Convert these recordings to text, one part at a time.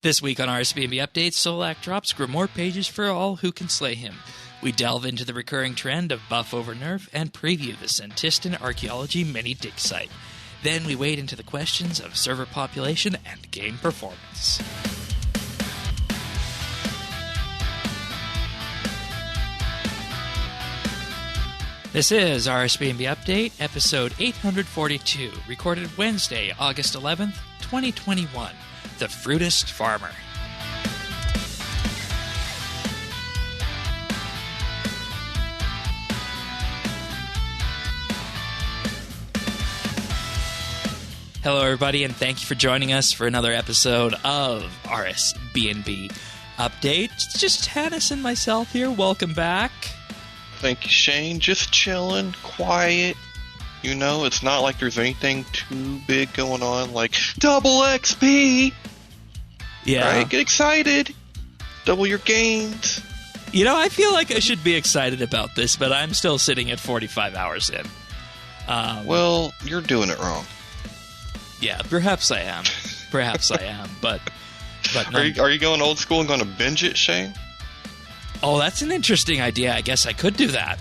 This week on RSBANDB Update, Solak drops Grimoire pages for all who can slay him. We delve into the recurring trend of buff over nerf and preview the Senntisten Archaeology mini digsite. Then we wade into the questions of server population and game performance. This is RSBANDB Update, episode 842, recorded Wednesday, August 11th, 2021. The Fruitist Farmer. Hello, everybody, and thank you for joining us for another episode of RSBANDB Update. It's just Hannes and myself here. Welcome back. Thank you, Shane. Just chilling, quiet. You know, it's not like there's anything too big going on, like double XP. Yeah. Right? Get excited. Double your gains. You know, I feel like I should be excited about this, but I'm still sitting at 45 hours in. Well, you're doing it wrong. Yeah, perhaps I am. Perhaps I am, but Are you going old school and going to binge it, Shane? Oh, that's an interesting idea. I guess I could do that,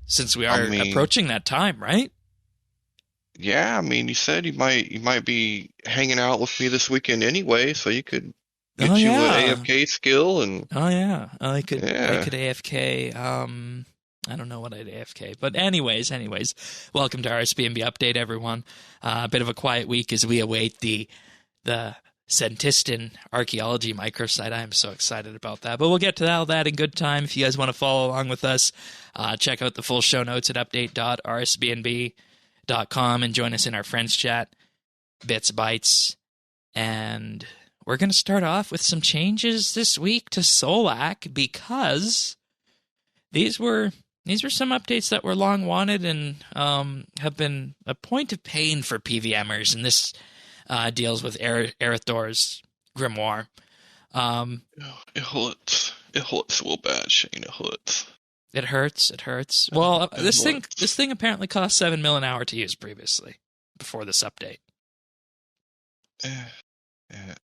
since we are approaching that time, right? Yeah, I mean, you said you might be hanging out with me this weekend anyway, so you could get an AFK skill and. Oh yeah, I could AFK. I don't know what I'd AFK, but anyways, welcome to RSBANDB Update, everyone. A bit of a quiet week as we await the Senntisten Archaeology microsite. I am so excited about that, but we'll get to all that in good time. If you guys want to follow along with us, check out the full show notes at update.rsbandb.com and join us in our friends chat, BitsBytes, and we're going to start off with some changes this week to Solak because these were some updates that were long wanted and have been a point of pain for PVMers, and this deals with Erethdor's Grimoire. It hurts. It hurts real bad, Shane. It hurts. It hurts. Well, this thing apparently cost $7 million an hour to use previously, before this update. Yeah.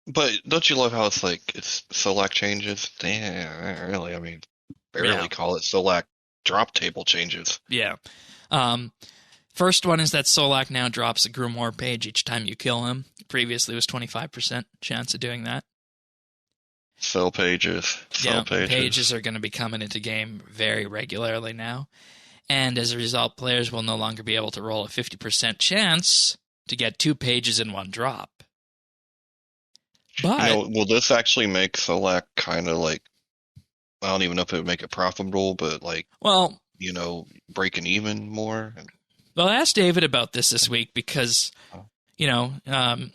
But don't you love how it's Solak changes? Yeah, really. I mean, barely call it Solak drop table changes. Yeah. First one is that Solak now drops a Grimoire page each time you kill him. Previously, it was 25% chance of doing that. Sell pages. Pages are going to be coming into game very regularly now. And as a result, players will no longer be able to roll a 50% chance to get 2 pages in one drop. But will this actually make Solak kind of I don't even know if it would make it profitable, but breaking even more? Well, I asked David about this week because, I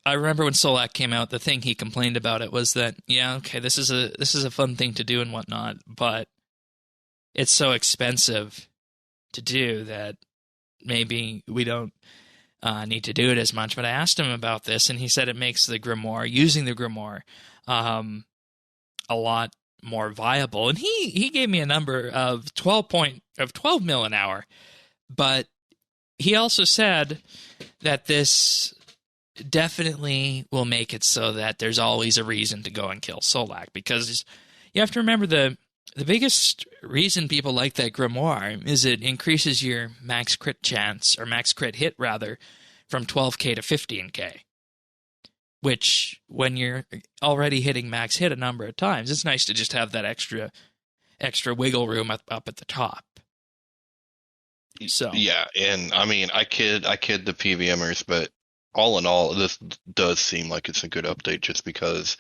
remember when Solak came out, the thing he complained about it was that, this is a fun thing to do and whatnot, but it's so expensive to do that maybe we don't need to do it as much. But I asked him about this, and he said it makes the Grimoire, using the Grimoire, a lot more viable. And he gave me a number of 12 mil an hour, but he also said that this definitely will make it so that there's always a reason to go and kill Solak, because you have to remember the biggest reason people like that Grimoire is it increases your max crit chance, or max crit hit rather, from 12k to 15k, which when you're already hitting max hit a number of times, it's nice to just have that extra wiggle room up at the top. So yeah, and I mean, I kid the PVMers, but all in all, this does seem like it's a good update, just because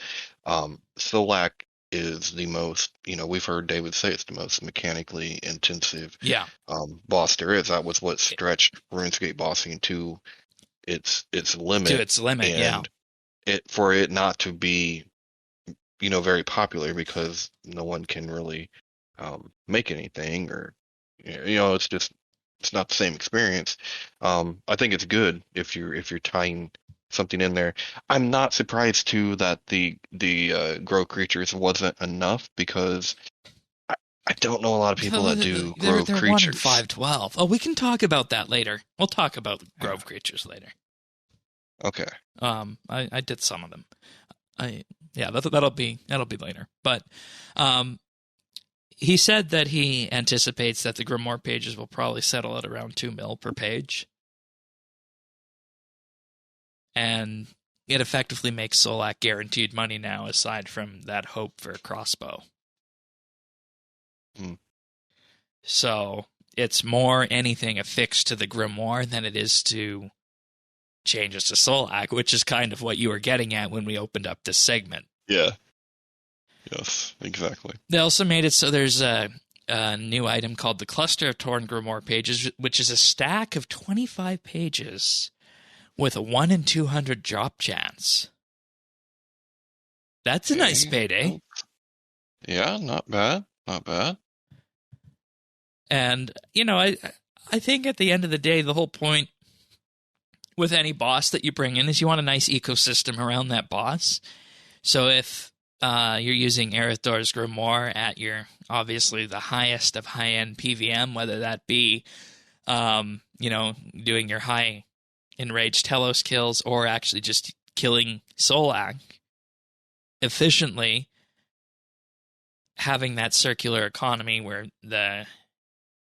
Solak is the most, we've heard David say it's the most mechanically intensive boss there is. That was what stretched RuneScape bossing to its limit. To its limit, and for it not to be, very popular, because no one can really make anything, or it's not the same experience. I think it's good if you're tying something in there. I'm not surprised too that the grow creatures wasn't enough, because I don't know a lot of people that do grove creatures. They're 1 in 512. Oh, we can talk about that later. We'll talk about grove creatures later. Okay. I did some of them. That'll be later. But he said that he anticipates that the Grimoire pages will probably settle at around 2 mil per page. And it effectively makes Solak guaranteed money now, aside from that hope for a crossbow. So it's more anything affixed to the Grimoire than it is to changes to Solak, which is kind of what you were getting at when we opened up this segment. Yeah. Yes, exactly. They also made it so there's a new item called the Cluster of Torn Grimoire Pages, which is a stack of 25 pages with a 1 in 200 drop chance. That's a nice payday. Yeah, not bad. Not bad. And, I think at the end of the day, the whole point with any boss that you bring in is you want a nice ecosystem around that boss. So if you're using Erethdor's Grimoire at your, obviously, the highest of high-end PVM, whether that be, doing your high enraged Telos kills or actually just killing Solak efficiently, having that circular economy where the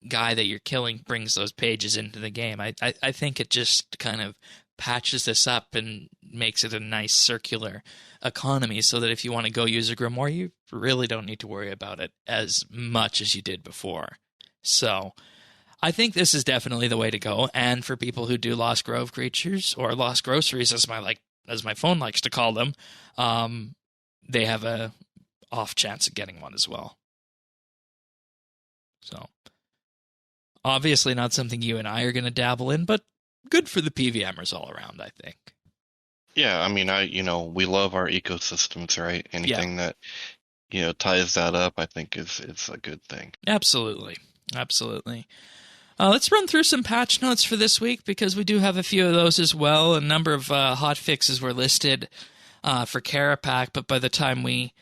guy that you're killing brings those pages into the game. I think it just kind of patches this up and makes it a nice circular economy so that if you want to go use a Grimoire, you really don't need to worry about it as much as you did before. So I think this is definitely the way to go. And for people who do Lost Grove creatures, or Lost Groceries as my phone likes to call them, they have a off chance of getting one as well. So obviously not something you and I are going to dabble in, but good for the PVMers all around, I think. Yeah, I mean, we love our ecosystems, right? Anything that, ties that up, I think is a good thing. Absolutely. Absolutely. Let's run through some patch notes for this week, because we do have a few of those as well. A number of hot fixes were listed for Carapac, but by the time we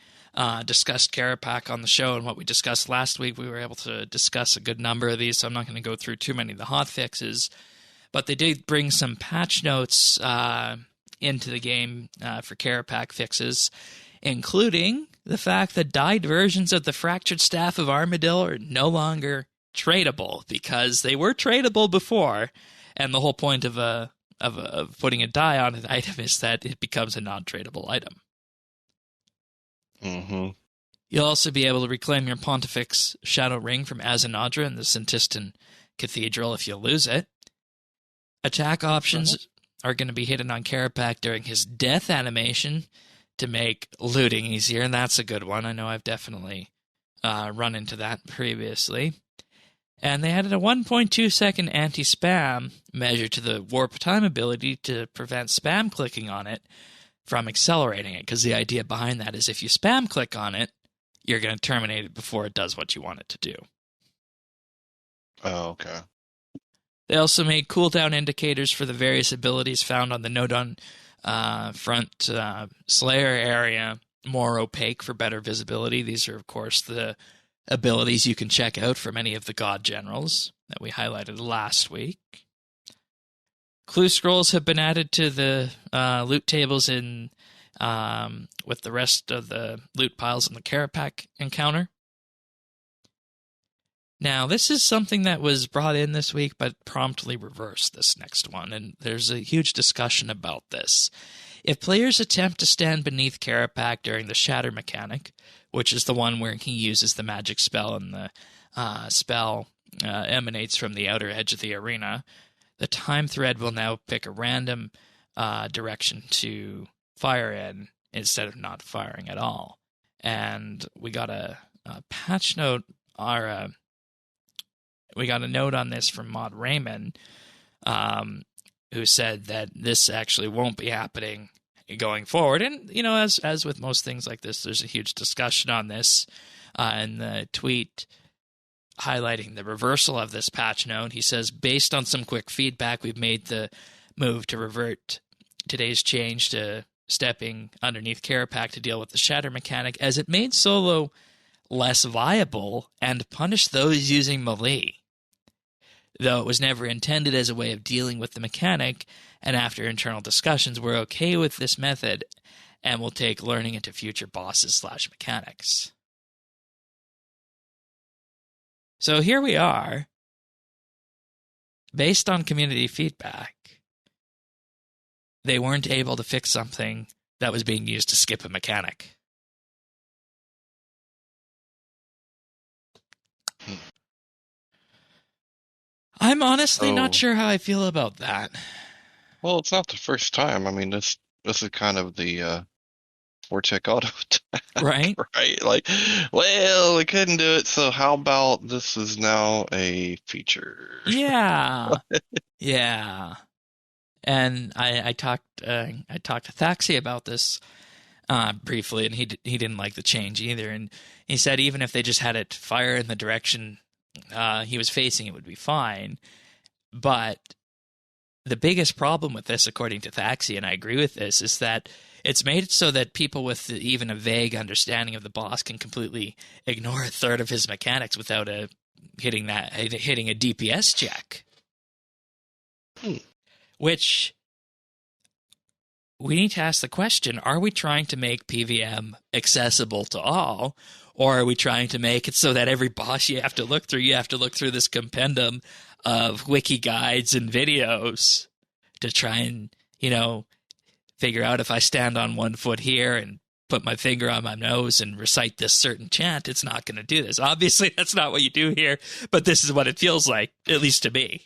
discussed Carapac on the show and what we discussed last week, we were able to discuss a good number of these, so I'm not going to go through too many of the hot fixes. But they did bring some patch notes into the game for Carapac fixes, including the fact that dyed versions of the Fractured Staff of Armadillo are no longer tradable, because they were tradable before, and the whole point of putting a dye on an item is that it becomes a non-tradable item. Mm-hmm. You'll also be able to reclaim your Pontifex Shadow Ring from Azinadra in the Senntisten Cathedral if you lose it. Attack options are going to be hidden on Carapac during his death animation to make looting easier, and that's a good one. I know I've definitely run into that previously. And they added a 1.2 second anti-spam measure to the warp time ability to prevent spam clicking on it from accelerating it, because the idea behind that is if you spam click on it, you're going to terminate it before it does what you want it to do. Oh, okay. They also made cooldown indicators for the various abilities found on the Nodon front Slayer area more opaque for better visibility. These are, of course, the abilities you can check out from any of the God Generals that we highlighted last week. Clue scrolls have been added to the loot tables in with the rest of the loot piles in the Carapac encounter. Now, this is something that was brought in this week, but promptly reversed this next one, and there's a huge discussion about this. If players attempt to stand beneath Carapac during the Shatter mechanic, which is the one where he uses the magic spell and the spell emanates from the outer edge of the arena, the time thread will now pick a random direction to fire in instead of not firing at all. And we got a patch note, or we got a note on this from Mod Raymond, who said that this actually won't be happening going forward. And, as with most things like this, there's a huge discussion on this. In the tweet highlighting the reversal of this patch note, he says, based on some quick feedback, we've made the move to revert today's change to stepping underneath Carapac to deal with the Shatter mechanic, as it made solo less viable and punished those using melee. Though it was never intended as a way of dealing with the mechanic, and after internal discussions, we're okay with this method, and will take learning into future bosses / mechanics. So here we are, based on community feedback. They weren't able to fix something that was being used to skip a mechanic. I'm honestly not sure how I feel about that. Well, it's not the first time. I mean, this is kind of the Vortec auto attack, Right? right? Like, well, we couldn't do it, so how about this is now a feature? Yeah. Yeah. And I talked to Thaxi about this briefly, and he didn't like the change either. And he said even if they just had it fire in the direction he was facing, it would be fine. But the biggest problem with this, according to Thaxi, and I agree with this, is that it's made it so that people with even a vague understanding of the boss can completely ignore a third of his mechanics without hitting a DPS check. Which, we need to ask the question, are we trying to make PVM accessible to all, or are we trying to make it so that every boss you have to look through this compendium of wiki guides and videos to try and, figure out if I stand on one foot here and put my finger on my nose and recite this certain chant, it's not going to do this. Obviously, that's not what you do here, but this is what it feels like, at least to me.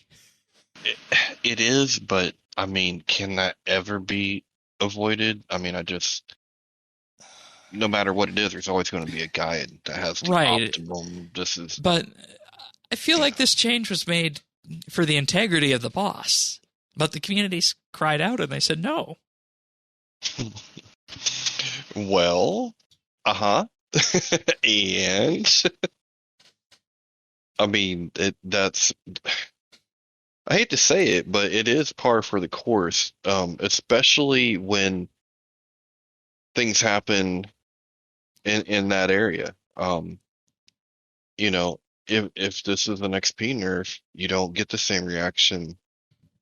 It is, but I mean, can that ever be avoided? I mean, no matter what it is, there's always going to be a guide that has the optimum. But I feel like this change was made for the integrity of the boss, but the communities cried out and they said no. Well, and I mean, that's. I hate to say it, but it is par for the course, especially when things happen in that area. If this is an XP nerf, you don't get the same reaction.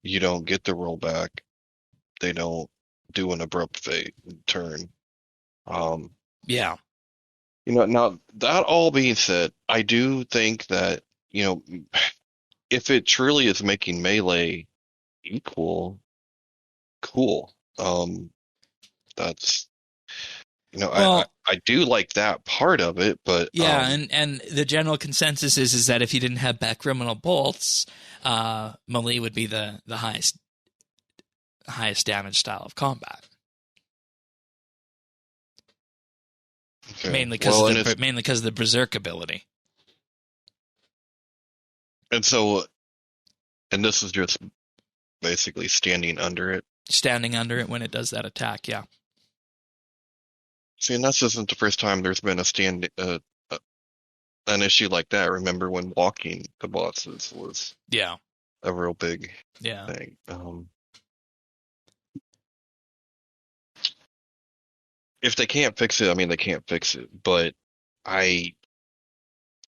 You don't get the rollback. They don't do an abrupt turn. Yeah. Now that all being said, I do think that, if it truly is making melee equal, cool. That's I do like that part of it, but yeah, and the general consensus is that if you didn't have back criminal bolts, melee would be the highest damage style of combat. Okay. Mainly because of the berserk ability. And this is just basically standing under it. Standing under it when it does that attack, yeah. See, and this isn't the first time there's been an issue like that. Remember when walking the bosses was a real big thing. If they can't fix it, I mean they can't fix it. But I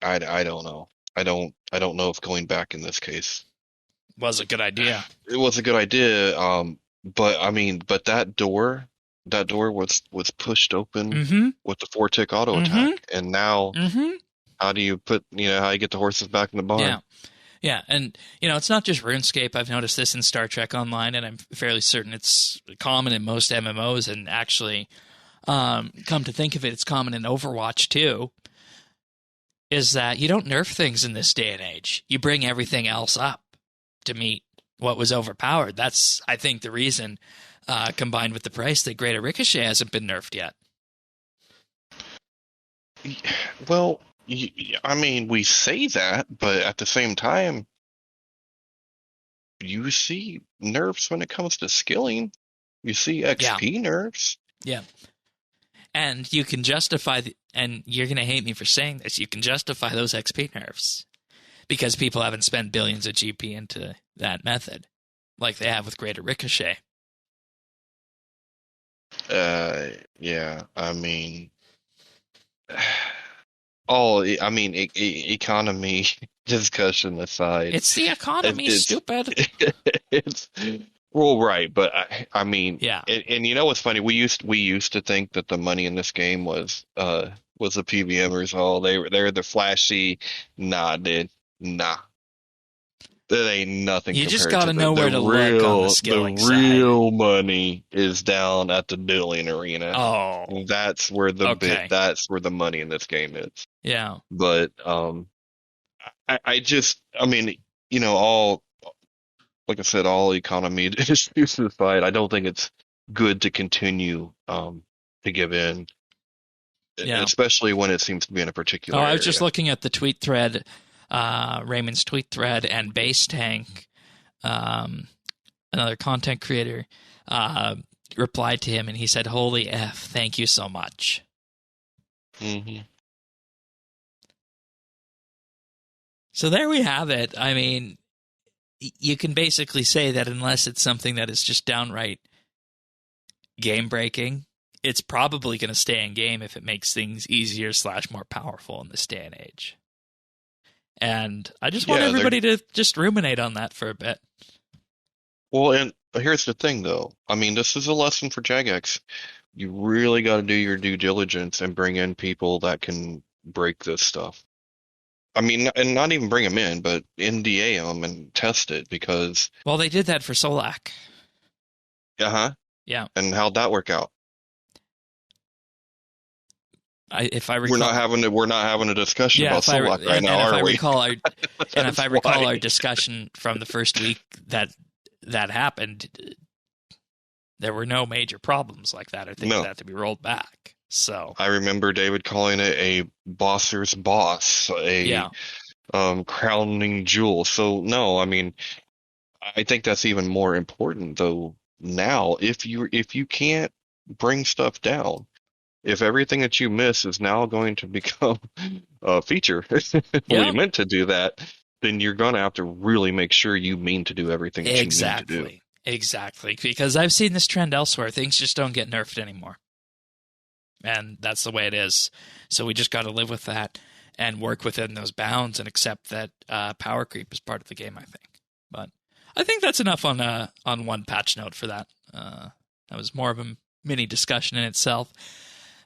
don't know. I don't know if going back in this case was a good idea. It was a good idea, but that door was pushed open with the 4-tick auto attack, and now how do you how you get the horses back in the barn? Yeah, and it's not just RuneScape. I've noticed this in Star Trek Online, and I'm fairly certain it's common in most MMOs, and actually, come to think of it, it's common in Overwatch too. Is that you don't nerf things in this day and age. You bring everything else up to meet what was overpowered. That's, I think, the reason, combined with the price, that Greater Ricochet hasn't been nerfed yet. Well, I mean, we say that, but at the same time, you see nerfs when it comes to skilling. You see XP nerfs. Yeah. And you can justify, and you're going to hate me for saying this, you can justify those XP nerfs because people haven't spent billions of GP into that method like they have with Greater Ricochet. Yeah, I mean, economy discussion aside. It's the economy, stupid. Well, right, but I mean, Yeah. and you know what's funny? We used to think that the money in this game was the PVMers. Oh, they're the flashy. Nah, dude, nah. That ain't nothing You just compared got to to know where to look on the the skilling side. real money is down at the dueling arena. Oh, That's where okay. that's where the money in this game is. Yeah. But I mean, all like I said, all economy issues aside, I don't think it's good to continue to give in, Yeah. especially when it seems to be in a Oh, particular I was just area. looking at the tweet thread, Raymond's tweet thread, and Base Tank, um, another content creator, replied to him, and he said, "Holy F, thank you so much." Hmm. So there we have it. I mean, you can basically say that unless it's something that is just downright game breaking, it's probably going to stay in game if it makes things easier / more powerful in this day and age. And I just want Yeah, everybody to just ruminate on that for a bit. well, and here's the thing, though. I mean, this is a lesson for Jagex. You really got to do your due diligence and bring in people that can break this stuff. I mean, and not even bring them in, but NDA them and test it because, Well, they did that for Solak. uh-huh. Yeah. And how'd that work out? If I recall, We're not having a discussion yeah. about Solak right now, If I are we? recall our and if I That's recall why. our discussion from the first week that happened, there were no major problems like that or things No. that had to be rolled back. So I remember David calling it a bosser's boss, yeah, crowning jewel. So no, I mean, I think that's even more important though now. If you can't bring stuff down, if everything that you miss is now going to become a feature, well, yeah, you meant to do that, then you're gonna have to really make sure you mean to do everything that you mean to do. exactly. Because I've seen this trend elsewhere. Things just don't get nerfed anymore, and that's the way it is. So we just got to live with that and work within those bounds and accept that power creep is part of the game. I think, but I think that's enough on one patch note for that. That was more of a mini discussion in itself.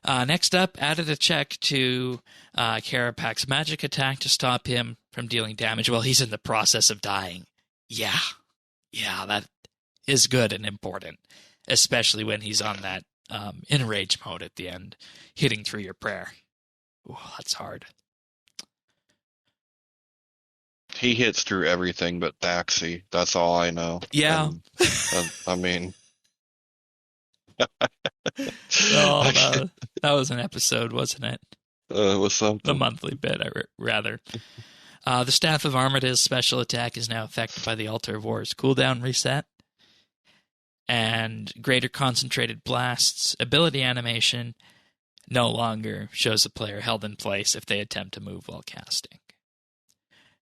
Next up, added a check to Karapak's magic attack to stop him from dealing damage while he's in the process of dying. Yeah, that is good and important, especially when he's on that enrage mode at the end, hitting through your prayer. Ooh, that's hard. He hits through everything but Daxi. That's all I know. Yeah. I mean, Oh, that was an episode, wasn't it? it was The something. monthly bit, rather. The Staff of Armada's special attack is now affected by the Altar of War's cooldown reset. And Greater Concentrated Blast's ability animation no longer shows the player held in place if they attempt to move while casting.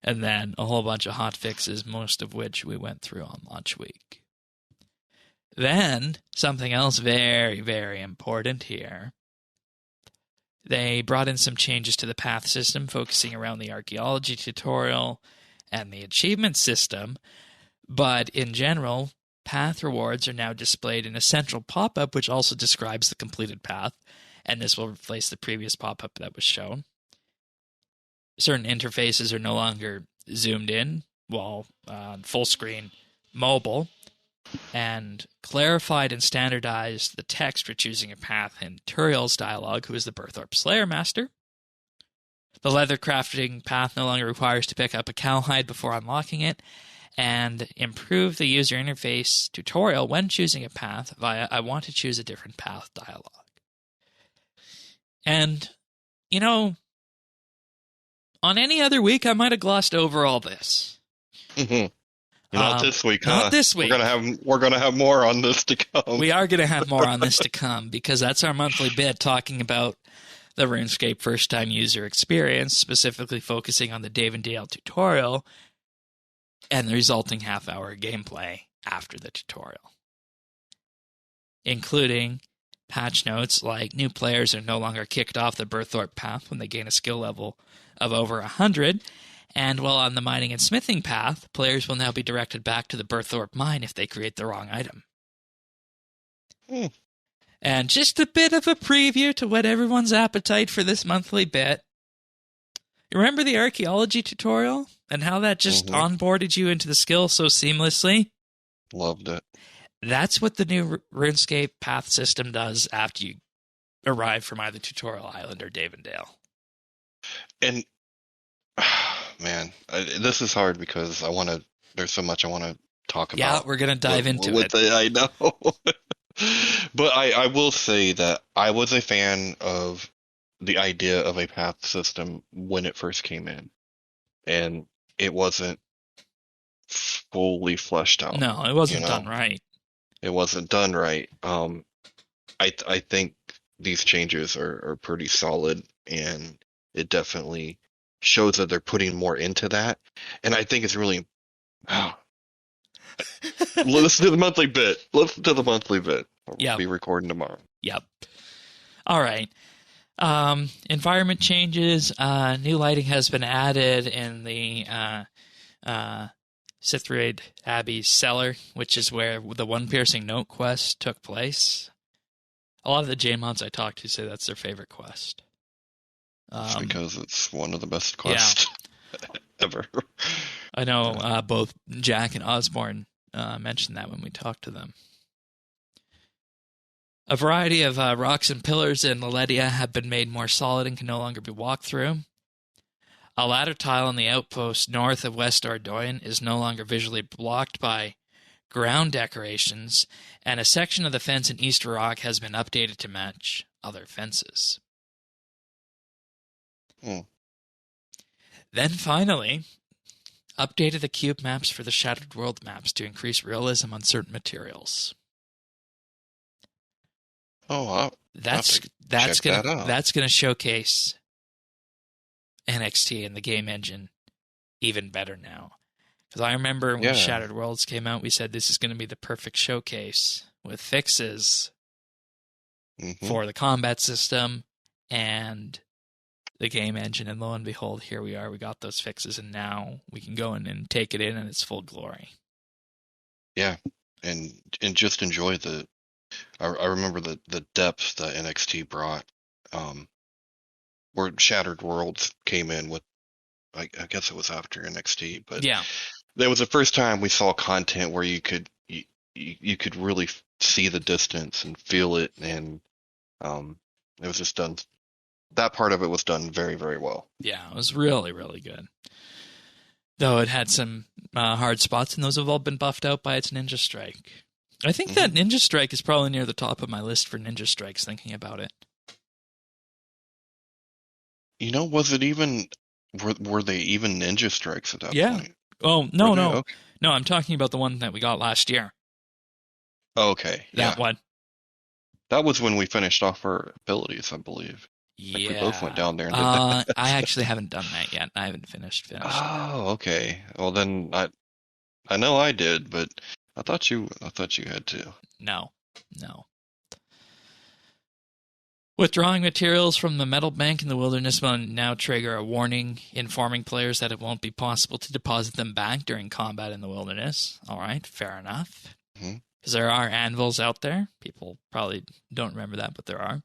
And then a whole bunch of hotfixes, most of which we went through on launch week. Then, something else very, very important here. They brought in some changes to the path system, focusing around the archaeology tutorial and the achievement system. But in general, path rewards are now displayed in a central pop-up, which also describes the completed path. And this will replace the previous pop-up that was shown. Certain interfaces are no longer zoomed in, while full screen mobile, and clarified and standardized the text for choosing a path in Turiel's dialogue, who is the Berthorpe Slayer Master. The leather crafting path no longer requires to pick up a cowhide before unlocking it, and improve the user interface tutorial when choosing a path via I want to choose a different path dialogue. And, on any other week, I might have glossed over all this. Not this week, huh? Not this week. We're gonna have more on this to come. We are going to have more on this to come because that's our monthly bit talking about the RuneScape first-time user experience, specifically focusing on the Dave and Dale tutorial and the resulting half-hour gameplay after the tutorial, including patch notes like new players are no longer kicked off the Berthorpe path when they gain a skill level of over 100, And while on the mining and smithing path, players will now be directed back to the Berthorpe mine if they create the wrong item. And just a bit of a preview to what everyone's appetite for this monthly bit. You remember the archaeology tutorial and how that just onboarded you into the skill so seamlessly? Loved it. That's what the new RuneScape path system does after you arrive from either Tutorial Island or Davendale. And, man, this is hard because there's so much I want to talk about. Yeah, we're going to dive into it. I know. But I will say that I was a fan of the idea of a path system when it first came in. And it wasn't fully fleshed out. No, it wasn't done right. It wasn't done right. I think these changes are pretty solid, and it definitely shows that they're putting more into that. And I think it's really... Listen to the monthly bit. Listen to the monthly bit. We'll be recording tomorrow. Yep. All right. Environment changes. New lighting has been added in the Sithraid Abbey's cellar, which is where the One Piercing Note quest took place. A lot of the J-mods I talked to say that's their favorite quest. Because it's one of the best quests ever. I know both Jack and Osborne mentioned that when we talked to them. A variety of rocks and pillars in Laledia have been made more solid and can no longer be walked through. A ladder tile on the outpost north of West Ardoyan is no longer visually blocked by ground decorations, and a section of the fence in East Rock has been updated to match other fences. Then finally, updated the cube maps for the Shattered World maps to increase realism on certain materials. That's gonna showcase NXT and the game engine even better now. Because I remember when Shattered Worlds came out, we said this is going to be the perfect showcase with fixes for the combat system and the game engine. And lo and behold, here we are. We got those fixes, and now we can go in and take it in its full glory. Yeah, and just enjoy the... I remember the depth that NXT brought, where Shattered Worlds came in with, I guess it was after NXT, but that was the first time we saw content where you could really see the distance and feel it, and it was just done. That part of it was done very, very well. Yeah, it was really, really good. Though it had some hard spots, and those have all been buffed out by its Ninja Strike. I think that Ninja Strike is probably near the top of my list for Ninja Strikes, thinking about it. Was it even... Were they even Ninja Strikes at that point? Oh, no. Okay. No, I'm talking about the one that we got last year. Okay. That one. That was when we finished off our abilities, I believe. Yeah. We both went down there and did that. I actually haven't done that yet. I haven't finished. Oh, okay. Well, then I know I did, but I thought you had to. No. Withdrawing materials from the metal bank in the wilderness will now trigger a warning informing players that it won't be possible to deposit them back during combat in the wilderness. All right, fair enough. Because there are anvils out there. People probably don't remember that, but there are.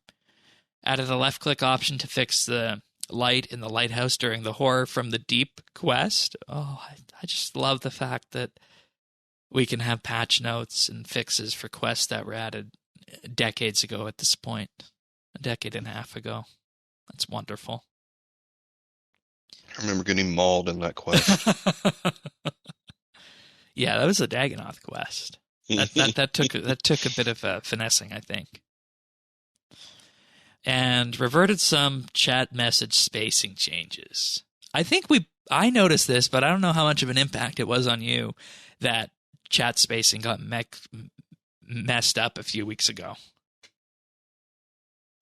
Added a left-click option to fix the light in the lighthouse during the Horror from the Deep quest. Oh, I just love the fact that we can have patch notes and fixes for quests that were added decades ago at this point. A decade and a half ago. That's wonderful. I remember getting mauled in that quest. Yeah, that was a Dagonoth quest. That took a bit of finessing, I think. And reverted some chat message spacing changes. I noticed this, but I don't know how much of an impact it was on you that chat spacing got messed up a few weeks ago.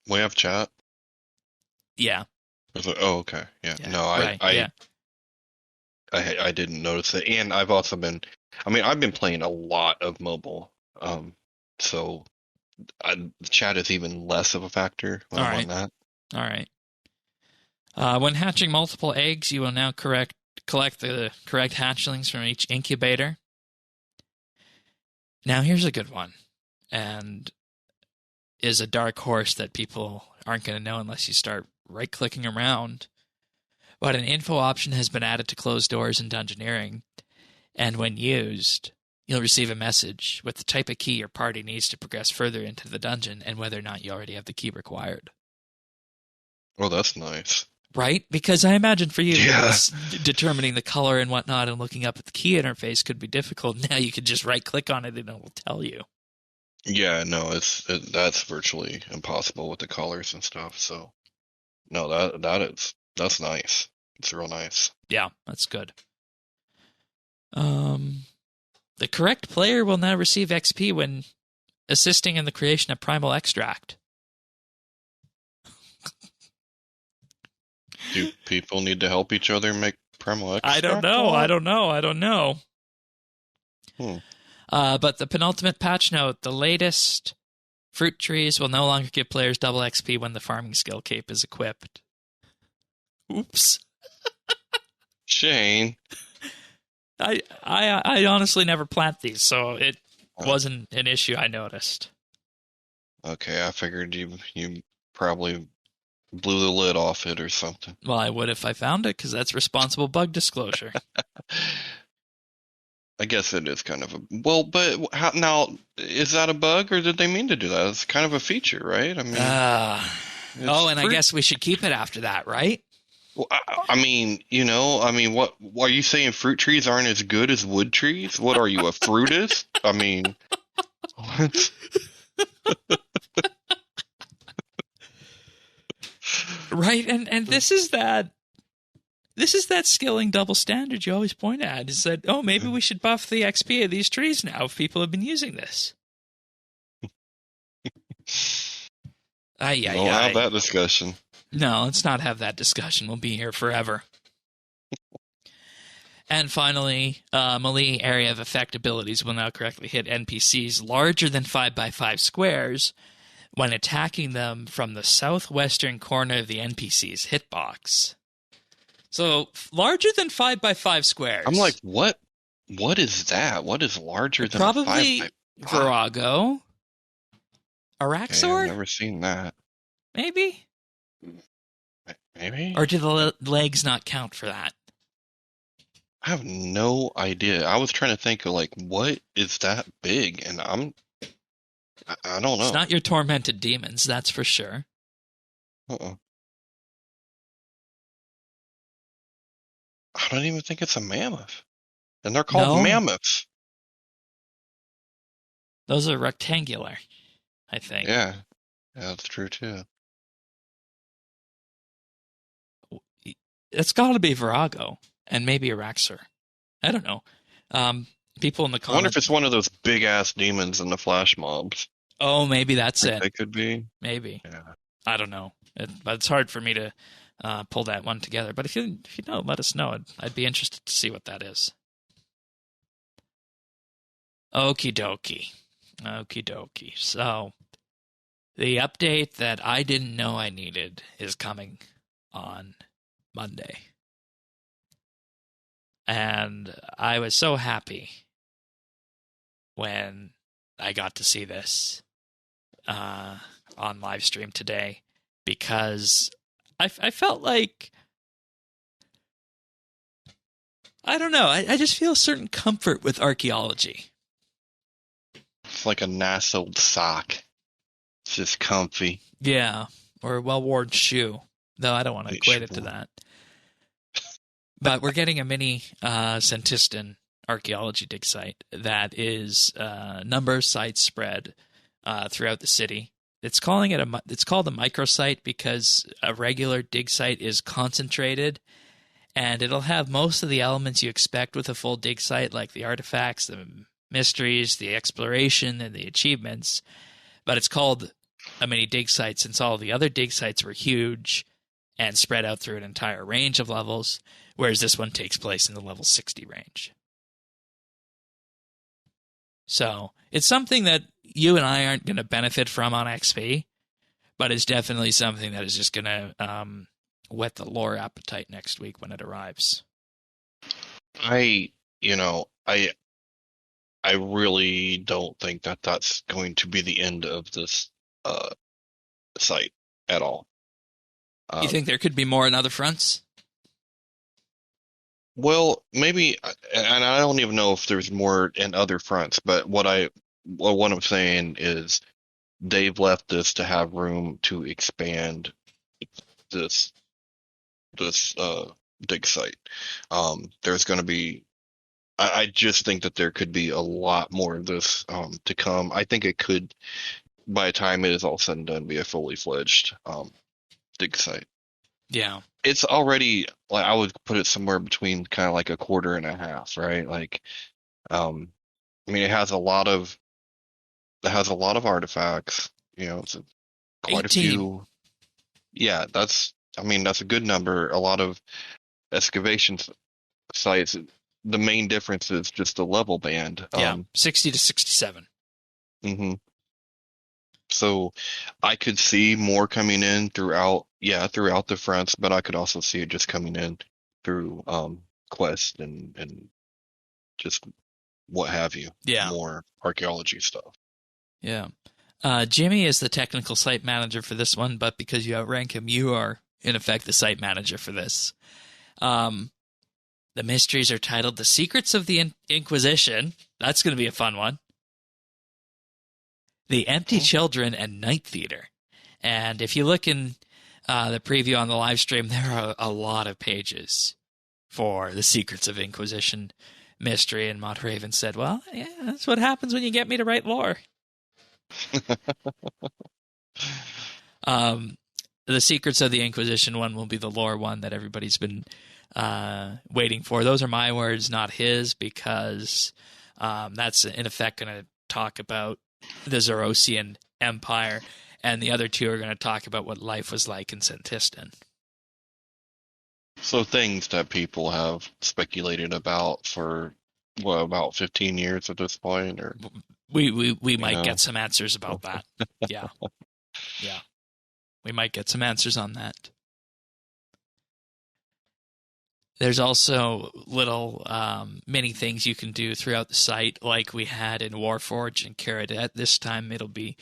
We have chat? Yeah. Oh, okay. Yeah. No, I didn't notice it. And I've also been playing a lot of mobile. So chat is even less of a factor when I'm on that. All right. When hatching multiple eggs, you will now collect the correct hatchlings from each incubator. Now, here's a good one, and is a dark horse that people aren't going to know unless you start right-clicking around. But an info option has been added to closed doors in Dungeoneering, and when used, you'll receive a message with the type of key your party needs to progress further into the dungeon and whether or not you already have the key required. Oh, that's nice. Right? Because I imagine for you, Yeah. determining the color and whatnot and looking up at the key interface could be difficult. Now you could just right-click on it and it will tell you. Yeah, no, that's virtually impossible with the colors and stuff. So, no, that's nice. It's real nice. Yeah, that's good. The correct player will now receive XP when assisting in the creation of Primal Extract. Do people need to help each other make Primal Extract? I don't know. But the penultimate patch note, the latest fruit trees will no longer give players double XP when the farming skill cape is equipped. Oops. Shane. I honestly never plant these, so it wasn't an issue I noticed. Okay, I figured you probably blew the lid off it or something. Well, I would if I found it, because that's responsible bug disclosure. I guess it is kind of a... Well, but now, is that a bug, or did they mean to do that? It's kind of a feature, right? I mean... I guess we should keep it after that, right? Well, I mean, what are you saying? Fruit trees aren't as good as wood trees? What are you, a fruitist? I mean, what? Right, and this is that skilling double standard you always point at, is that, maybe we should buff the XP of these trees now if people have been using this. We'll have that discussion. No, let's not have that discussion. We'll be here forever. And finally, melee area of effect abilities will now correctly hit NPCs larger than 5x5 squares when attacking them from the southwestern corner of the NPC's hitbox. So, larger than 5x5 squares. I'm like, what? What is that? What is larger than probably 5x5? Virago? Araxor? Okay, I've never seen that. Maybe? Maybe? Or do the legs not count for that? I have no idea. I was trying to think of, what is that big? And I don't know. It's not your tormented demons, that's for sure. I don't even think it's a mammoth. And they're called mammoths. Those are rectangular, I think. Yeah, that's true too. It's got to be Virago and maybe Araxor. I don't know. People in the comments. I wonder if it's one of those big ass demons in the flash mobs. Oh, maybe that's it. It could be. Maybe. Yeah. I don't know. But it's hard for me to pull that one together. But if you know, let us know. I'd be interested to see what that is. Okie dokie. So, the update that I didn't know I needed is coming on Monday. And I was so happy when I got to see this on live stream today, because I felt like, I don't know, I just feel a certain comfort with archaeology. It's like a nice old sock. It's just comfy. Yeah, or a well-worn shoe, though I don't want to equate it to that. But we're getting a mini Senntisten Archaeology dig site that is a number of sites spread throughout the city. It's called a microsite because a regular dig site is concentrated, and it'll have most of the elements you expect with a full dig site, like the artifacts, the mysteries, the exploration, and the achievements. But it's called a mini dig site since all the other dig sites were huge and spread out through an entire range of levels, whereas this one takes place in the level 60 range. So it's something that you and I aren't going to benefit from on XP, but it's definitely something that is just going to whet the lore appetite next week when it arrives. I, you know, I really don't think that that's going to be the end of this uh site at all. You Um, think there could be more on other fronts? well, maybe, and I don't even know if there's more in other fronts, but what I'm saying is they've left this to have room to expand this this dig site. There's going to be, I just think that there could be a lot more of this to come. I think it could, by the time it is all said and done, be a fully fledged dig site. Yeah. It's already like I would put it somewhere between kind of like a quarter and a half, right? Like, um, I mean, it has a lot of artifacts. It's quite a 18. few. Yeah, I mean, that's a good number. A lot of excavation sites. The main difference is just the level band. Yeah. 60 to 67. Mhm. So I could see more coming in throughout the fronts, but I could also see it just coming in through Quest and just what have you, Yeah. more archaeology stuff. Yeah. Jimmy is the technical site manager for this one, but because you outrank him, you are, in effect, the site manager for this. The mysteries are titled The Secrets of the Inquisition. That's going to be a fun one. The Empty Children and Night Theater. And if you look in the preview on the live stream, there are a lot of pages for The Secrets of Inquisition mystery. And Montraven said, well, yeah, that's what happens when you get me to write lore. The Secrets of the Inquisition one will be the lore one that everybody's been waiting for. Those are my words, not his, because that's in effect going to talk about the Zoroastrian Empire, and the other two are going to talk about what life was like in Senntisten. So things that people have speculated about for about 15 years at this point, or We might know. get some answers about that. Yeah. Yeah. We might get some answers on that. There's also little mini things you can do throughout the site, like we had in Warforge and Caradet. This time it'll be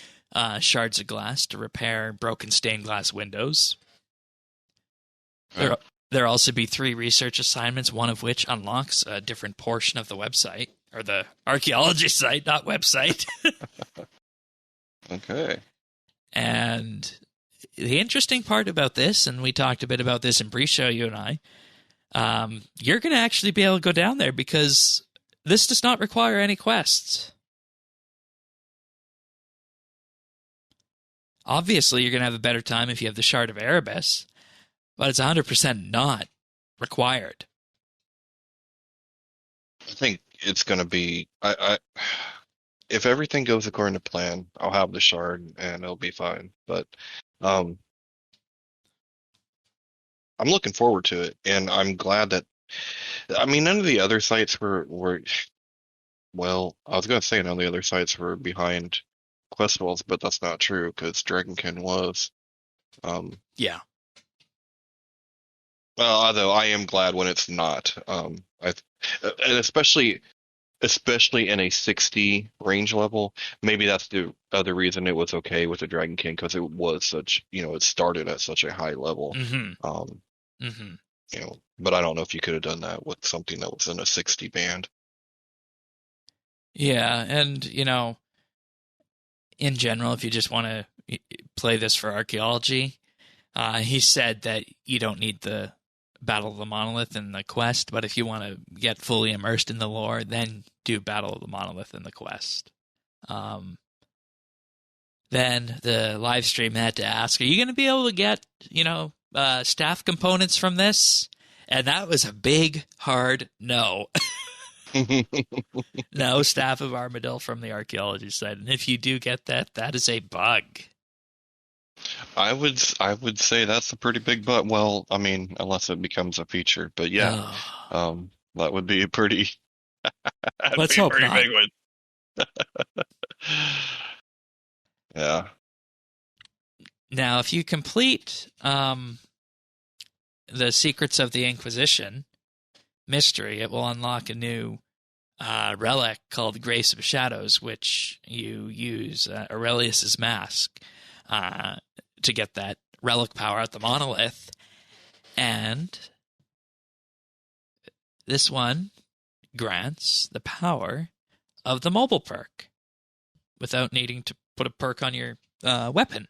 shards of glass to repair broken stained glass windows. There'll also be 3 research assignments, one of which unlocks a different portion of the website, or the archaeology site, not website. Okay. And the interesting part about this, and we talked a bit about this in pre-show, you and I, you're going to actually be able to go down there because this does not require any quests. Obviously, you're going to have a better time if you have the Shard of Erebus, but it's 100% not required. I think it's going to be. If everything goes according to plan, I'll have the shard and it'll be fine. But um, I'm looking forward to it, and I'm glad that. I mean, none of the other sites were. Well, I was going to say none of the other sites were behind Questwells, but that's not true because Dragonkin was. Yeah. Well, although I am glad when it's not. And especially in a 60 range level. Maybe that's the other reason it was okay with the Dragon King because it was such, it started at such a high level. Mm-hmm. Mm-hmm. But I don't know if you could have done that with something that was in a 60 band. Yeah, and, in general, if you just want to play this for archaeology, he said that you don't need the Battle of the Monolith and the quest, but if you want to get fully immersed in the lore, then do Battle of the Monolith and the quest. Then the live stream had to ask, are you going to be able to get, staff components from this? And that was a big, hard no. No staff of Armadillo from the archaeology side. And if you do get that, that is a bug. I would say that's a pretty big but. Well, I mean, unless it becomes a feature, but yeah, that would be a pretty. Let's hope not. Big one. Yeah. Now, if you complete the Secrets of the Inquisition mystery, it will unlock a new relic called Grace of Shadows, which you use Aurelius's mask to get that relic power at the monolith. And this one grants the power of the mobile perk without needing to put a perk on your weapon.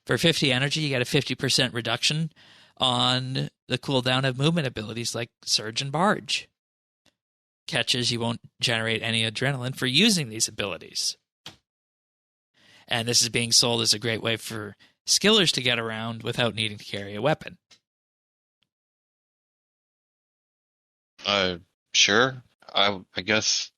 For 50 energy, you get a 50% reduction on the cooldown of movement abilities like Surge and Barge. Catches, you won't generate any adrenaline for using these abilities. And this is being sold as a great way for skillers to get around without needing to carry a weapon. Sure. I guess.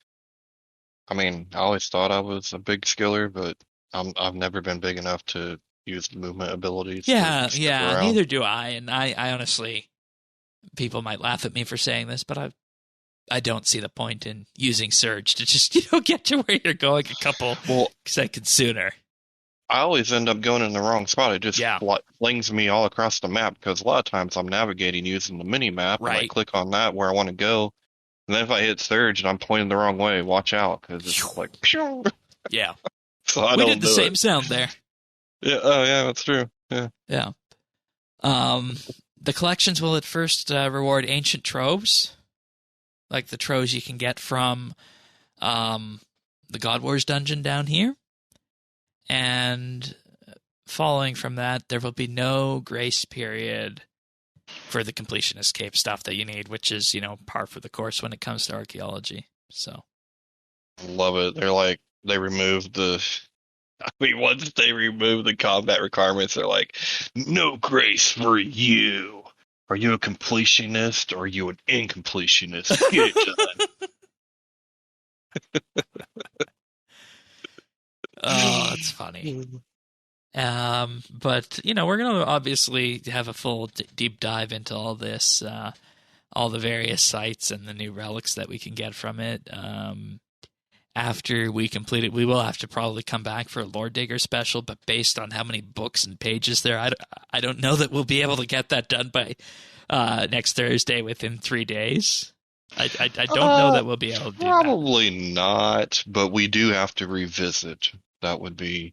I mean, I always thought I was a big skiller, but I've never been big enough to use the movement abilities. Yeah, to stick around. neither do I. And I honestly, people might laugh at me for saying this, but I don't see the point in using Surge to just, get to where you're going a couple seconds sooner. I always end up going in the wrong spot. It just flings me all across the map because a lot of times I'm navigating using the mini map, and I click on that where I want to go. And then if I hit Surge and I'm pointing the wrong way, watch out because it's like, pew! Yeah. So we did the same sound there. Yeah. Oh, yeah, that's true. Yeah. Yeah. The collections will at first reward ancient troves, like the troves you can get from the God Wars dungeon down here. And following from that, there will be no grace period for the completion escape stuff that you need, which is, par for the course when it comes to archaeology. So, love it. They removed once they remove the combat requirements, they're like, no grace for you. Are you a completionist or are you an incompletionist? Get it done. Oh, that's funny. But, we're going to obviously have a full deep dive into all this, all the various sites and the new relics that we can get from it. After we complete it, we will have to probably come back for a Lore Digger special, but based on how many books and pages there, I don't know that we'll be able to get that done by next Thursday within 3 days. I don't know that we'll be able to do that. Probably not, but we do have to revisit. That would be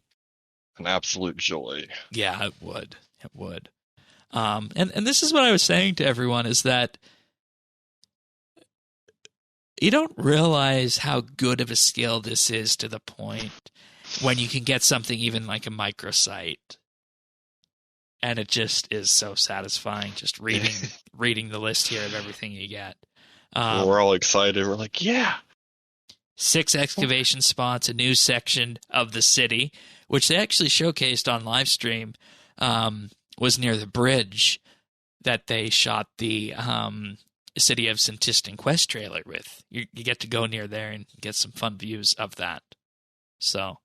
an absolute joy. Yeah, it would. It would. And this is what I was saying to everyone, is that you don't realize how good of a skill this is to the point when you can get something even like a microsite. And it just is so satisfying just reading the list here of everything you get. We're all excited. We're like, yeah. 6 excavation spots, a new section of the city, which they actually showcased on live stream, was near the bridge that they shot the City of Senntisten quest trailer with. You get to go near there and get some fun views of that. So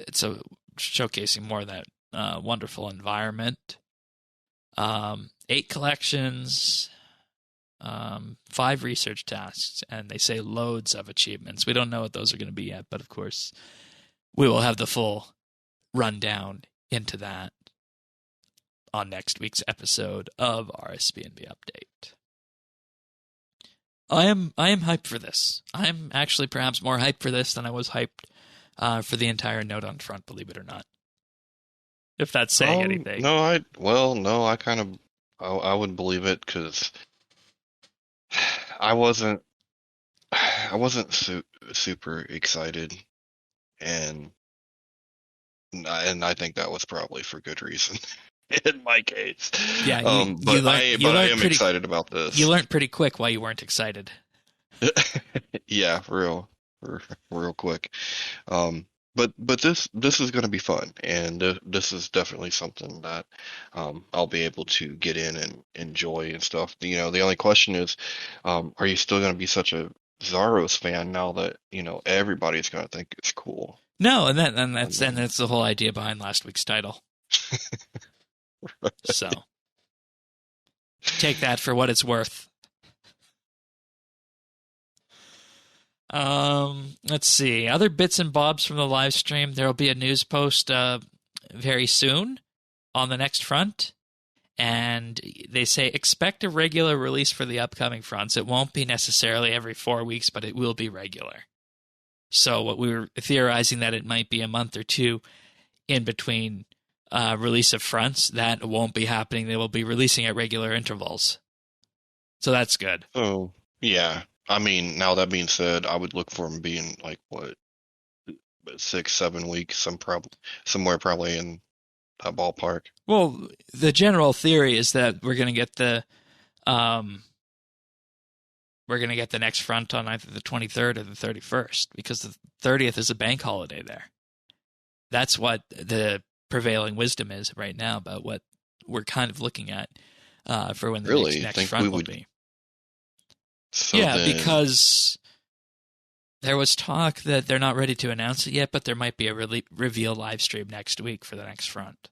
it's showcasing more of that wonderful environment. 8 collections, 5 research tasks, and they say loads of achievements. We don't know what those are going to be yet, but of course we will have the full rundown into that on next week's episode of RSBANDB Update. I am hyped for this. I'm actually perhaps more hyped for this than I was hyped for the entire Note on Front, believe it or not. If that's saying anything. No, I wouldn't believe it because I wasn't super excited, and I think that was probably for good reason in my case. Yeah, I am excited about this. You learned pretty quick why you weren't excited. Yeah, real quick. But this is going to be fun, and this is definitely something that I'll be able to get in and enjoy and stuff. The only question is, are you still going to be such a Zaros fan now that everybody's going to think it's cool? No, and that's the whole idea behind last week's title. Right. So take that for what it's worth. Let's see. Other bits and bobs from the live stream. There will be a news post very soon on the next front. And they say expect a regular release for the upcoming fronts. It won't be necessarily every 4 weeks, but it will be regular. So what we were theorizing that it might be a month or two in between release of fronts, that won't be happening. They will be releasing at regular intervals. So that's good. Oh, yeah. I mean, now that being said, I would look for them being like, what, 6-7 weeks, somewhere probably in that ballpark. Well, the general theory is that we're going to get the next front on either the 23rd or the 31st, because the 30th is a bank holiday there. That's what the prevailing wisdom is right now about what we're kind of looking at for when the next front will be. So yeah, because there was talk that they're not ready to announce it yet, but there might be a reveal live stream next week for the next front.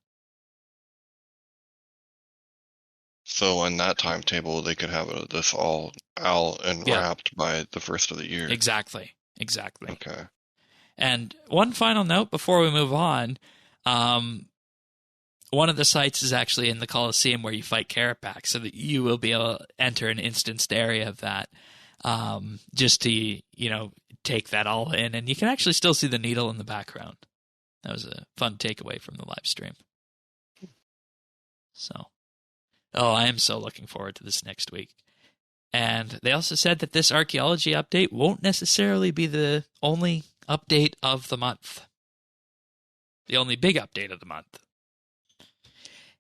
So in that timetable, they could have this all out and wrapped by the first of the year. Exactly. Okay. And one final note before we move on, one of the sites is actually in the Colosseum where you fight Carapax, so that you will be able to enter an instanced area of that, just to, take that all in. And you can actually still see the needle in the background. That was a fun takeaway from the live stream. So, I am so looking forward to this next week. And they also said that this archaeology update won't necessarily be the only update of the month. The only big update of the month.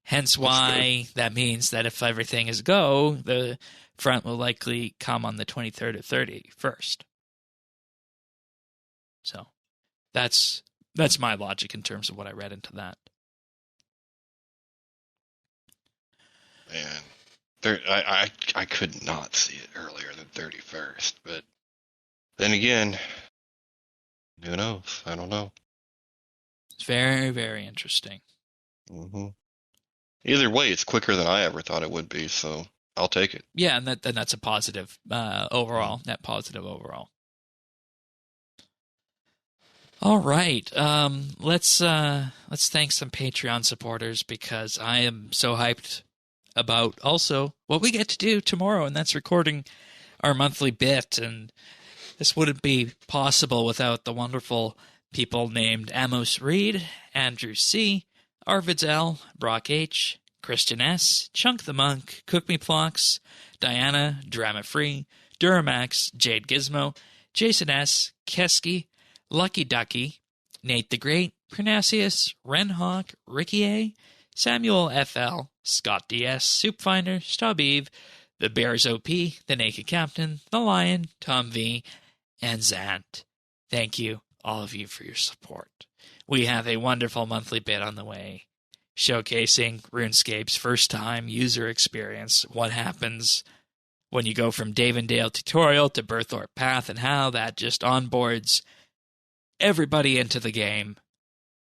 Hence why that means that if everything is go, the front will likely come on the 23rd or 31st. So that's my logic in terms of what I read into that. Man, I could not see it earlier than 31st, but then again, who knows? I don't know. It's very, very interesting. Mm-hmm. Either way, it's quicker than I ever thought it would be, so I'll take it. Yeah, and that's a positive overall, net positive overall. All right, let's thank some Patreon supporters, because I am so hyped about also what we get to do tomorrow, and that's recording our monthly bit. And this wouldn't be possible without the wonderful people named Amos Reed, Andrew C., Arvids L., Brock H., Christian S., Chunk the Monk, Cook Me Plox, Diana, Drama Free, Duramax, Jade Gizmo, Jason S., Keski, Lucky Ducky, Nate the Great, Pernasius, Renhawk, Ricky A., Samuel F.L., Scott D.S., Soupfinder, Stub Eve, The Bears O.P., The Naked Captain, The Lion, Tom V., and Zant. Thank you, all of you, for your support. We have a wonderful monthly bit on the way, showcasing RuneScape's first-time user experience, what happens when you go from Dave and Dale tutorial to Berthorpe Path, and how that just onboards everybody into the game.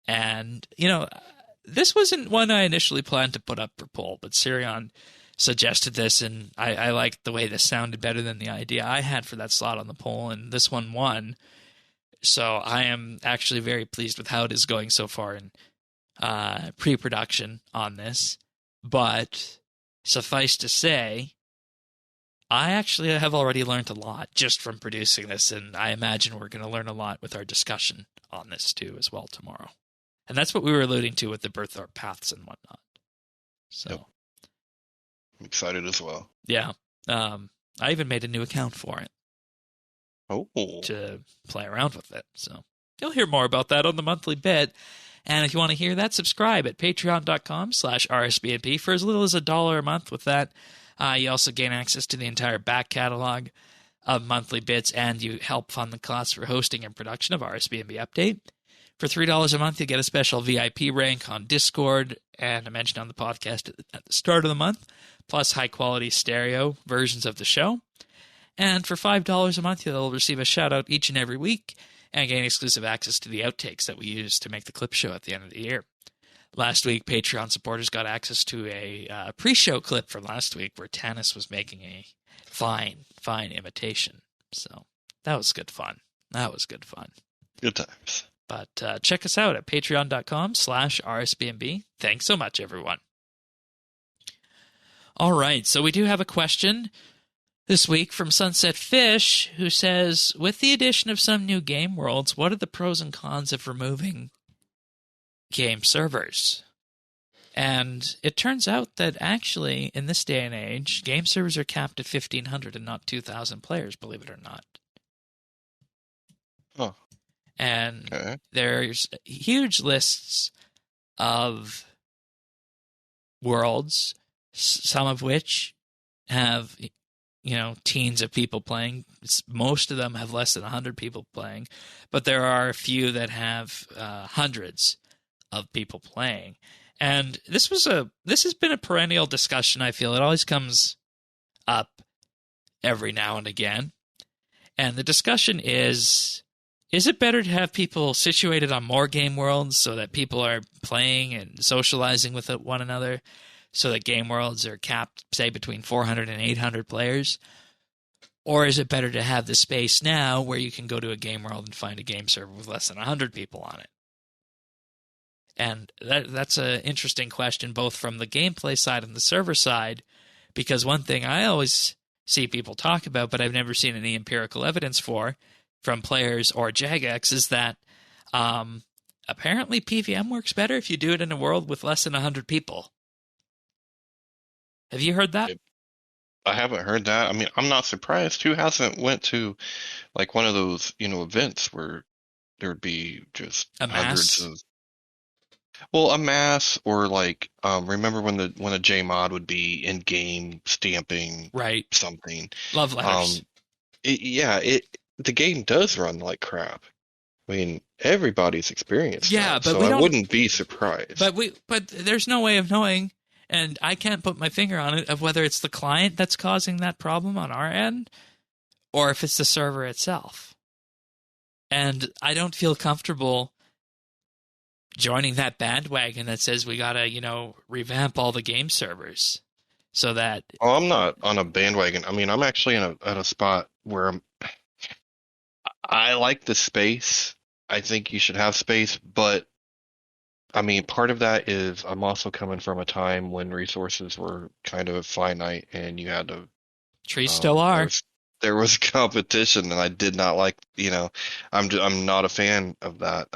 And, this wasn't one I initially planned to put up for poll, but Sirion suggested this, and I liked the way this sounded better than the idea I had for that slot on the poll, and this one won. So I am actually very pleased with how it is going so far in pre-production on this. But suffice to say, I actually have already learned a lot just from producing this, and I imagine we're going to learn a lot with our discussion on this too as well tomorrow. And that's what we were alluding to with the Berthorpe Paths and whatnot. So, yep. I'm excited as well. Yeah. I even made a new account for it. Oh. To play around with it. So you'll hear more about that on the monthly bit. And if you want to hear that, subscribe at patreon.com/RSBANDB for as little as $1 a month. With that, you also gain access to the entire back catalog of monthly bits, and you help fund the costs for hosting and production of RSBANDBupdate. For $3 a month, you get a special VIP rank on Discord and a mention on the podcast at the start of the month, plus high-quality stereo versions of the show. And for $5 a month, you'll receive a shout-out each and every week and gain exclusive access to the outtakes that we use to make the clip show at the end of the year. Last week, Patreon supporters got access to a pre-show clip from last week where Tanis was making a fine imitation. So that was good fun. Good times. But check us out at patreon.com/RSBNB. Thanks so much, everyone. All right, so we do have a question this week from Sunset Fish, who says, with the addition of some new game worlds, what are the pros and cons of removing game servers? And it turns out that actually, in this day and age, game servers are capped at 1,500 and not 2,000 players, believe it or not. Oh. And Okay. there's huge lists of worlds, some of which have, teens of people playing. Most of them have less than 100 people playing, but there are a few that have hundreds of people playing. And this has been a perennial discussion, I feel. It always comes up every now and again. And the discussion is it better to have people situated on more game worlds so that people are playing and socializing with one another, so that game worlds are capped, say, between 400 and 800 players? Or is it better to have the space now where you can go to a game world and find a game server with less than 100 people on it? And that's an interesting question, both from the gameplay side and the server side, because one thing I always see people talk about, but I've never seen any empirical evidence for from players or Jagex, is that apparently PVM works better if you do it in a world with less than 100 people. Have you heard that? I haven't heard that. I mean, I'm not surprised. Who hasn't went to like one of those, events where there would be just A mass? hundreds of. Well, a mass, or like, remember when the JMod would be in game stamping Right. something. Love letters. The game does run like crap. I mean, everybody's experienced Yeah, that, but so we I don't. wouldn't be surprised. But there's no way of knowing, and I can't put my finger on it, of whether it's the client that's causing that problem on our end, or if it's the server itself. And I don't feel comfortable joining that bandwagon that says we gotta, revamp all the game servers so that. Oh, I'm not on a bandwagon. I mean, I'm actually at a spot where I like the space. I think you should have space, but I mean, part of that is I'm also coming from a time when resources were kind of finite and you had to. Trees still are. There was competition, and I did not like. I'm not a fan of that.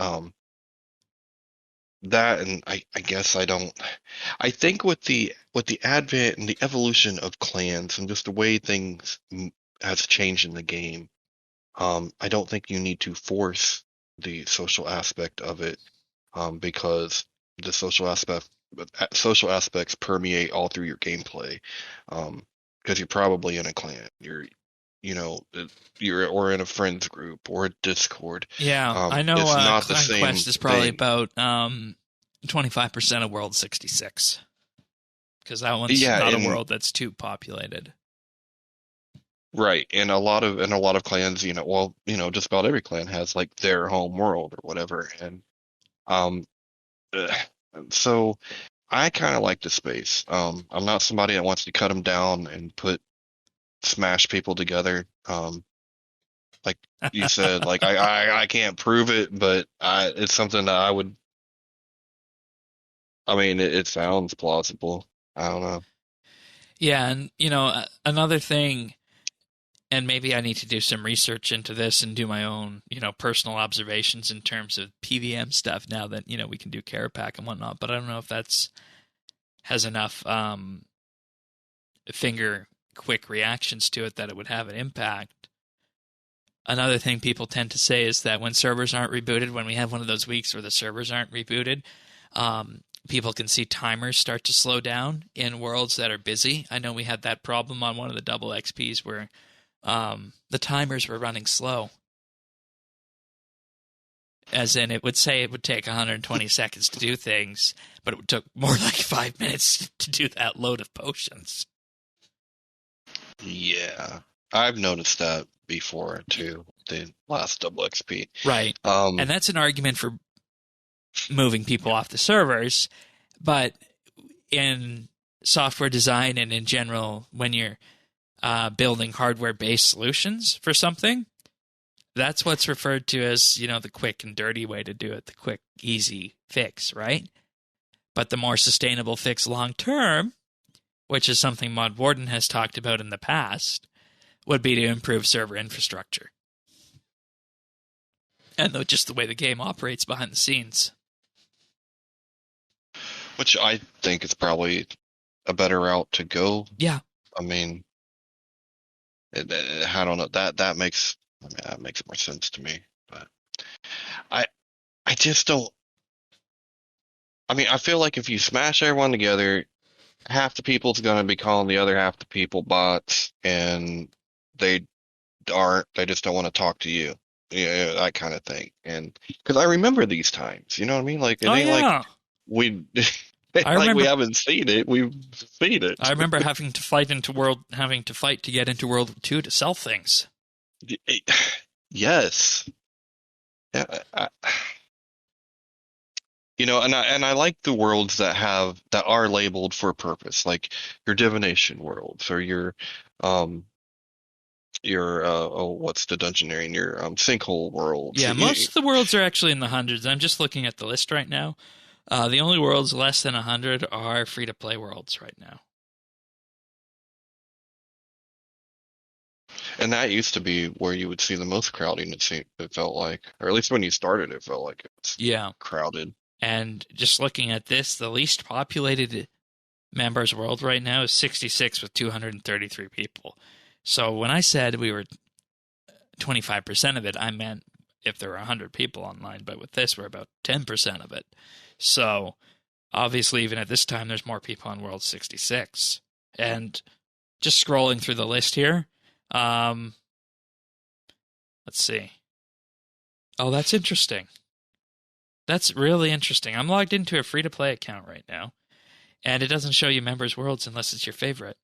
That, and I guess I don't. I think with the advent and the evolution of clans and just the way things has changed in the game, I don't think you need to force the social aspect of it, because the social aspects permeate all through your gameplay, because you're probably in a clan, you're or in a friends group or a Discord. Yeah, I know. It's not the Clan same Quest is probably thing. about 25% of World 66, because that one's Yeah, not a and world that's too populated. right, and a lot of clans, just about every clan has like their home world or whatever, and um, so I kind of like the space. I'm not somebody that wants to cut them down and smash people together. Like you said, like I can't prove it, but it's something that I would. I mean, it sounds plausible. I don't know. Yeah, and another thing, and maybe I need to do some research into this and do my own, personal observations in terms of PVM stuff now that, we can do Carapack and whatnot, but I don't know if that's has enough finger quick reactions to it that it would have an impact. Another thing people tend to say is that when servers aren't rebooted, when we have one of those weeks where the servers aren't rebooted, people can see timers start to slow down in worlds that are busy. I know we had that problem on one of the double XPs where the timers were running slow. As in, it would say it would take 120 seconds to do things, but it took more like 5 minutes to do that load of potions. Yeah, I've noticed that before too. The last double XP. Right. And that's an argument for moving people off the servers, but in software design and in general, when you're building hardware-based solutions for something, that's what's referred to as, the quick and dirty way to do it, the quick, easy fix, right? But the more sustainable fix long-term which is something Mod Warden has talked about in the past, would be to improve server infrastructure. And just the way the game operates behind the scenes. Which I think is probably a better route to go. Yeah. I mean, I don't know. That makes more sense to me. But I just don't. I mean, I feel like if you smash everyone together, half the people's going to be calling the other half the people bots, and they just don't want to talk to you. Yeah, that kind of thing. And because I remember these times, you know what I mean? Like it ain't like we we haven't seen it. We've seen it. I remember having to fight to get into World War II to sell things. Yes. Yeah. And I like the worlds that are labeled for a purpose, like your divination worlds or your what's the dungeoneering, your sinkhole worlds. Yeah, most of the worlds are actually in the hundreds. I'm just looking at the list right now. The only worlds less than 100 are free-to-play worlds right now. And that used to be where you would see the most crowding, it felt like. Or at least when you started, it felt like it was crowded. And just looking at this, the least populated members world right now is 66 with 233 people. So when I said we were 25% of it, I meant if there were 100 people online. But with this, we're about 10% of it. So obviously, even at this time, there's more people on World 66. And just scrolling through the list here, let's see. Oh, that's interesting. That's really interesting. I'm logged into a free-to-play account right now, and it doesn't show you members' worlds unless it's your favorite.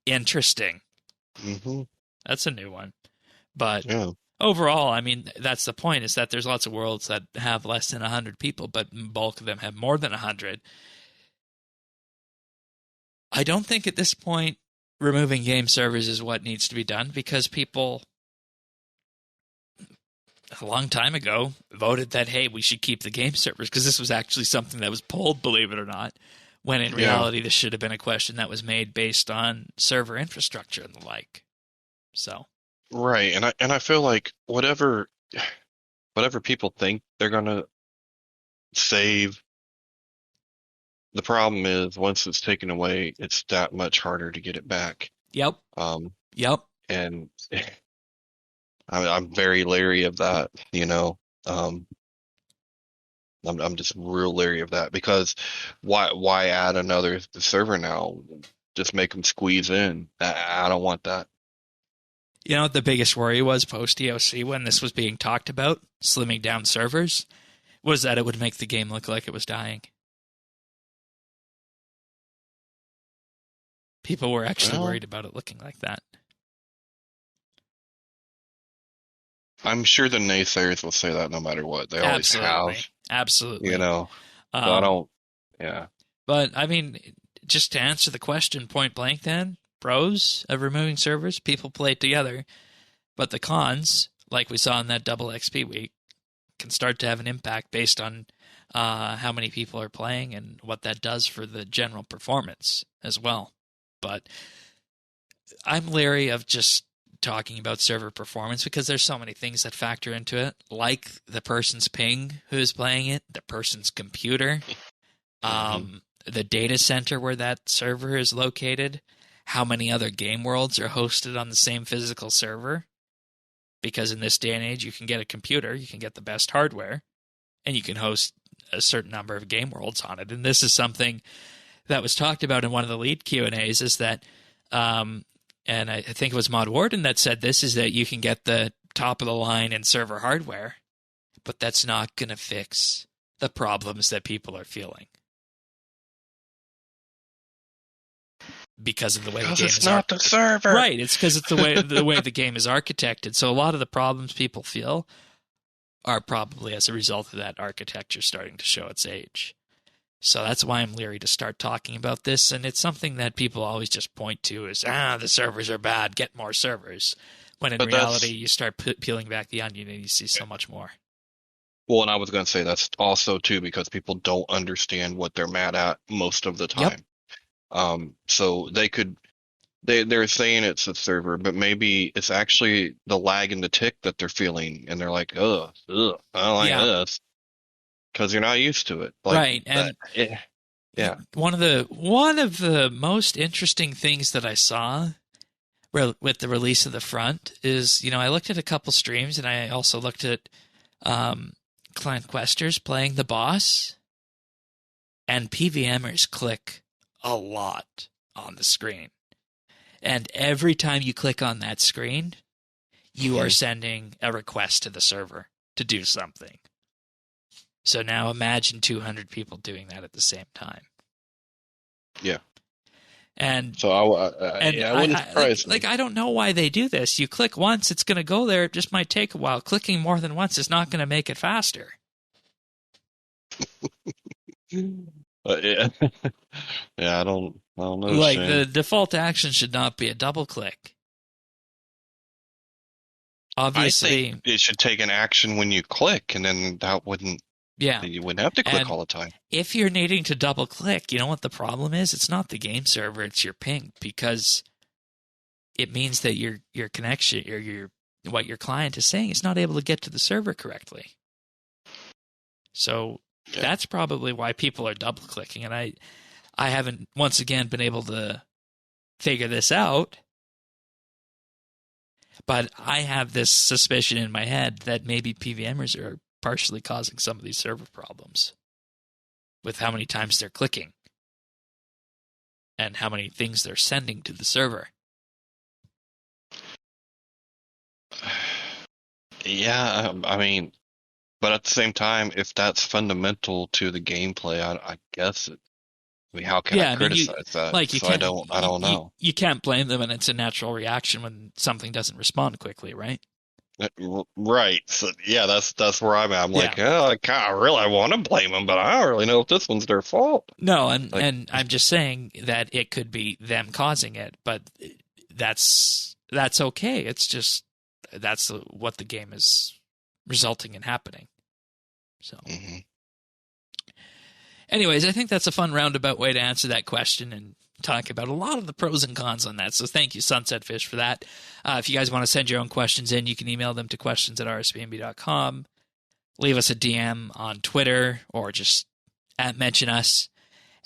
Interesting. Mm-hmm. That's a new one. But yeah. Overall, I mean, that's the point, is that there's lots of worlds that have less than 100 people, but bulk of them have more than 100. I don't think at this point removing game servers is what needs to be done, because people a long time ago voted that, hey, we should keep the game servers, because this was actually something that was polled, believe it or not, when in reality this should have been a question that was made based on server infrastructure and the like. So right, and I feel like whatever people think they're gonna save, the problem is once it's taken away, it's that much harder to get it back. Yep. Yep. And I'm very leery of that, I'm just real leery of that, because why add another server now? Just make them squeeze in. I don't want that. You know what the biggest worry was post-EOC when this was being talked about, slimming down servers, was that it would make the game look like it was dying. People were actually worried about it looking like that. I'm sure the naysayers will say that no matter what. They always have. Absolutely. I don't, yeah. But, I mean, just to answer the question point blank then, pros of removing servers, people play together. But the cons, like we saw in that double XP week, can start to have an impact based on how many people are playing and what that does for the general performance as well. But I'm leery of just talking about server performance because there's so many things that factor into it, like the person's ping who's playing it, the person's computer, the data center where that server is located, how many other game worlds are hosted on the same physical server. Because in this day and age, you can get a computer, you can get the best hardware, and you can host a certain number of game worlds on it. And this is something that was talked about in one of the lead Q&As, is that and I think it was Mod Warden that said this, is that you can get the top of the line in server hardware, but that's not going to fix the problems that people are feeling. Because of the way the game is not the server. Right, it's because it's the way the game is architected. So a lot of the problems people feel are probably as a result of that architecture starting to show its age. So that's why I'm leery to start talking about this, and it's something that people always just point to as, the servers are bad, get more servers. When in reality, you start peeling back the onion and you see so much more. Well, and I was going to say that's also, too, because people don't understand what they're mad at most of the time. So they're saying it's the server, but maybe it's actually the lag and the tick that they're feeling, and they're like, ugh, I don't like Yeah, this because you're not used to it. Like right. that. And Yeah. one of the most interesting things that I saw with the release of the front is, I looked at a couple streams, and I also looked at Clan Questers playing the boss, and PVMers click a lot on the screen. And every time you click on that screen, you are sending a request to the server to do something. So now imagine 200 people doing that at the same time. Yeah. And so I wouldn't surprise me. like I don't know why they do this. You click once, it's going to go there. It just might take a while. Clicking more than once is not going to make it faster. Yeah. Yeah, I don't know. Like Shane. the default action should not be a double click. Obviously, I think it should take an action when you click, and then you wouldn't have to click And all the time. if you're needing to double click, you know what the problem is? It's not the game server, it's your ping, because it means that your connection or what your client is saying is not able to get to the server correctly. So that's probably why people are double clicking, and I haven't once again been able to figure this out. But I have this suspicion in my head that maybe PVMers are partially causing some of these server problems with how many times they're clicking and how many things they're sending to the server. Yeah, I mean, but at the same time, if that's fundamental to the gameplay, I guess how can I criticize that? Like you So can't, I don't know. You can't blame them, and it's a natural reaction when something doesn't respond quickly, right? Right. So yeah, that's where I'm at. I'm like, Yeah. I really want to blame them, but I don't really know if this one's their fault. No, and I'm just saying that it could be them causing it, but that's okay. It's just that's what the game is resulting in happening. So. Mm-hmm. Anyways, I think that's a fun roundabout way to answer that question and talk about a lot of the pros and cons on that. So thank you, Sunset Fish, for that. If you guys want to send your own questions in, you can email them to questions@rsbnb.com. Leave us a DM on Twitter or just mention us.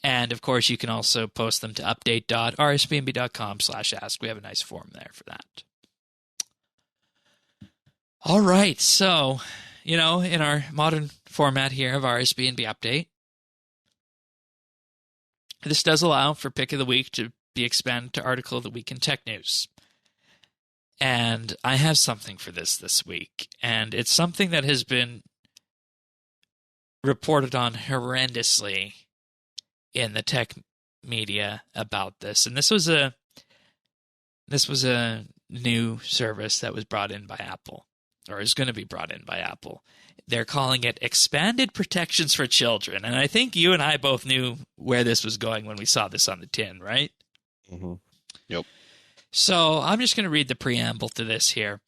And, of course, you can also post them to update.rsbnb.com/ask. We have a nice form there for that. All right. So, in our modern format here of RSBNB Update, this does allow for Pick of the Week to be expanded to Article of the Week in Tech News. And I have something for this week. And it's something that has been reported on horrendously in the tech media about this. And this was a new service that was brought in by Apple, or is going to be brought in by Apple. They're calling it Expanded Protections for Children. And I think you and I both knew where this was going when we saw this on the tin, right? Mm-hmm. Yep. So I'm just going to read the preamble to this here.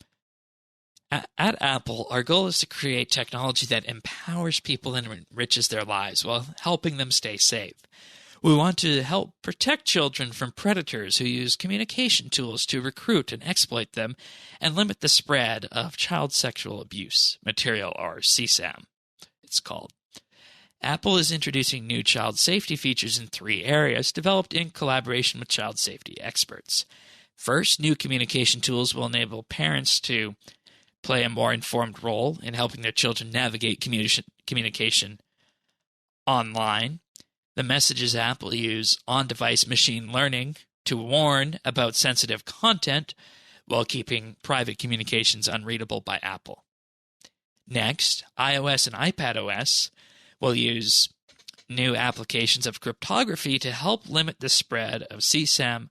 At Apple, our goal is to create technology that empowers people and enriches their lives while helping them stay safe. We want to help protect children from predators who use communication tools to recruit and exploit them and limit the spread of child sexual abuse material, or CSAM, it's called. Apple is introducing new child safety features in 3 areas developed in collaboration with child safety experts. First, new communication tools will enable parents to play a more informed role in helping their children navigate communication online. The Messages app will use on-device machine learning to warn about sensitive content while keeping private communications unreadable by Apple. Next, iOS and iPadOS will use new applications of cryptography to help limit the spread of CSAM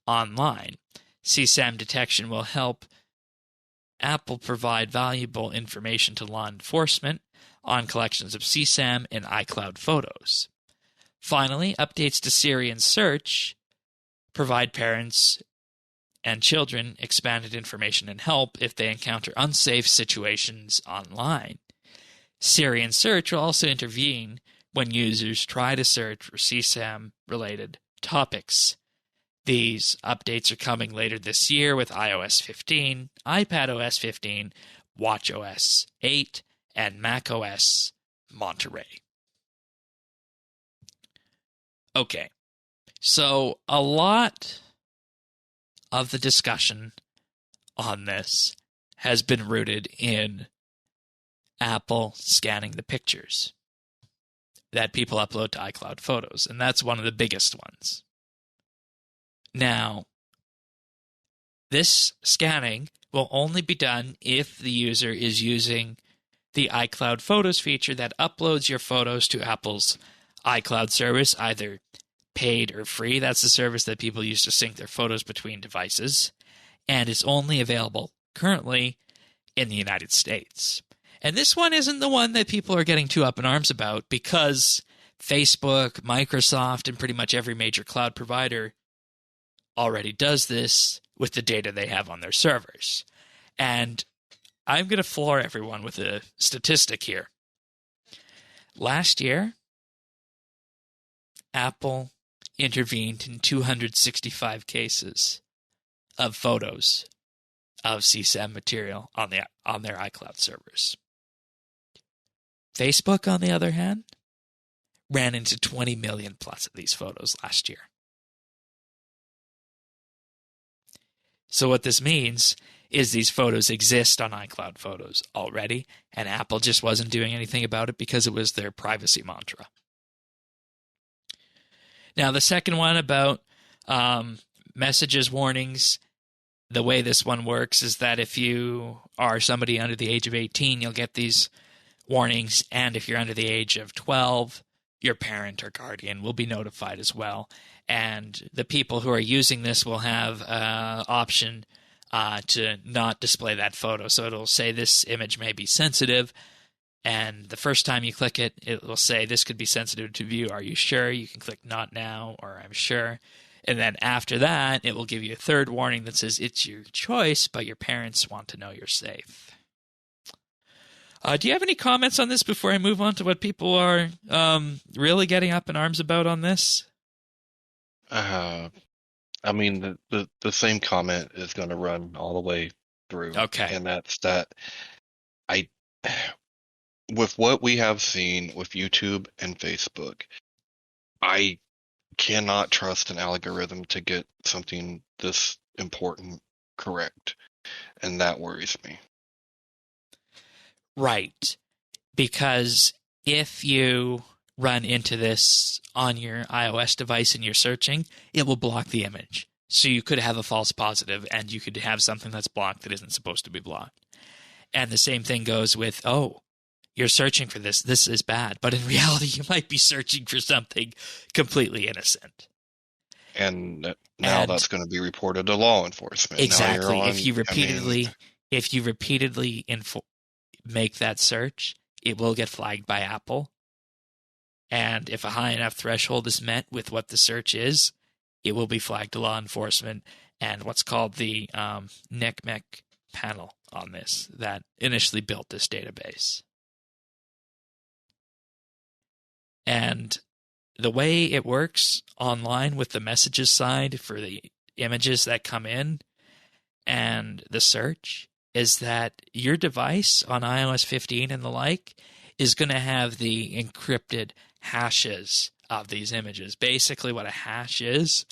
online. CSAM detection will help Apple provide valuable information to law enforcement on collections of CSAM and iCloud photos. Finally, updates to Siri and Search provide parents and children expanded information and help if they encounter unsafe situations online. Siri and Search will also intervene when users try to search for CSAM-related topics. These updates are coming later this year with iOS 15, iPadOS 15, watchOS 8, and macOS Monterey. Okay, so a lot of the discussion on this has been rooted in Apple scanning the pictures that people upload to iCloud Photos, and that's one of the biggest ones. Now, this scanning will only be done if the user is using the iCloud Photos feature that uploads your photos to Apple's iCloud service, either paid or free. That's the service that people use to sync their photos between devices, and it's only available currently in the United States. And this one isn't the one that people are getting too up in arms about, because Facebook, Microsoft, and pretty much every major cloud provider already does this with the data they have on their servers. And I'm going to floor everyone with a statistic here. Last year, Apple intervened in 265 cases of photos of CSAM material on their iCloud servers. Facebook, on the other hand, ran into 20 million plus of these photos last year. So what this means is these photos exist on iCloud Photos already, and Apple just wasn't doing anything about it because it was their privacy mantra. Now, the second one about messages warnings, the way this one works is that if you are somebody under the age of 18, you'll get these warnings, and if you're under the age of 12, your parent or guardian will be notified as well. And the people who are using this will have an option to not display that photo. So it'll say this image may be sensitive, and the first time you click it, it will say this could be sensitive to view. Are you sure? You can click not now or I'm sure. And then after that, it will give you a third warning that says it's your choice, but your parents want to know you're safe. Do you have any comments on this before I move on to what people are really getting up in arms about on this? I mean, the same comment is going to run all the way through. Okay. And that's that with what we have seen with YouTube and Facebook, I cannot trust an algorithm to get something this important correct. And that worries me. Right. Because if you run into this on your iOS device and you're searching, it will block the image. So you could have a false positive, and you could have something that's blocked that isn't supposed to be blocked. And the same thing goes with, you're searching for this. This is bad. But in reality, you might be searching for something completely innocent. And now that's going to be reported to law enforcement. Exactly. If you repeatedly make that search, it will get flagged by Apple. And if a high enough threshold is met with what the search is, it will be flagged to law enforcement and what's called the NCMEC panel on this that initially built this database. And the way it works online with the messages side for the images that come in and the search is that your device on iOS 15 and the like is going to have the encrypted hashes of these images. Basically what a hash is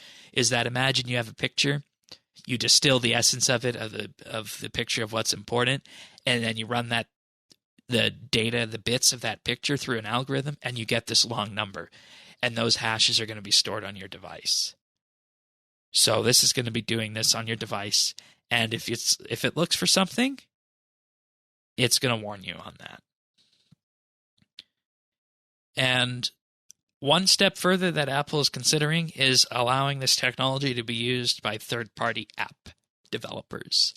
that imagine you have a picture, you distill the essence of it, of the picture of what's important, and then you run the data, the bits of that picture through an algorithm, and you get this long number. And those hashes are going to be stored on your device. So this is going to be doing this on your device, and if it looks for something, it's going to warn you on that. And one step further that Apple is considering is allowing this technology to be used by third-party app developers,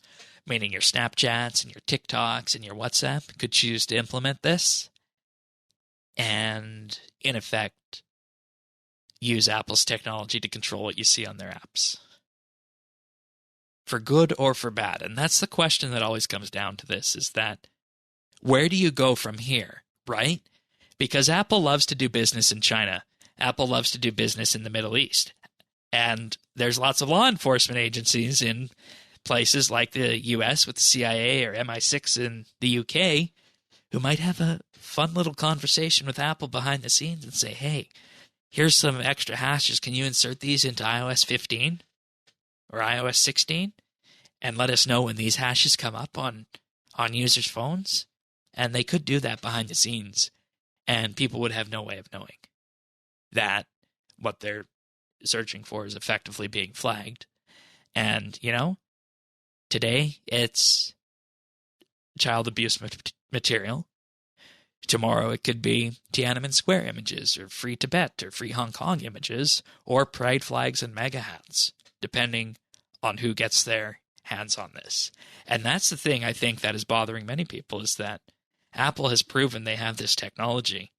meaning your Snapchats and your TikToks and your WhatsApp could choose to implement this and, in effect, use Apple's technology to control what you see on their apps. For good or for bad. And that's the question that always comes down to this, is that where do you go from here, right? Because Apple loves to do business in China. Apple loves to do business in the Middle East. And there's lots of law enforcement agencies in places like the US with the CIA or MI6 in the UK who might have a fun little conversation with Apple behind the scenes and say, hey, here's some extra hashes. Can you insert these into iOS 15 or iOS 16 and let us know when these hashes come up on users' phones? And they could do that behind the scenes, and people would have no way of knowing that what they're searching for is effectively being flagged. And, today it's child abuse material. Tomorrow it could be Tiananmen Square images, or Free Tibet, or Free Hong Kong images, or pride flags and mega hats, depending on who gets their hands on this. And that's the thing I think that is bothering many people, is that Apple has proven they have this technology,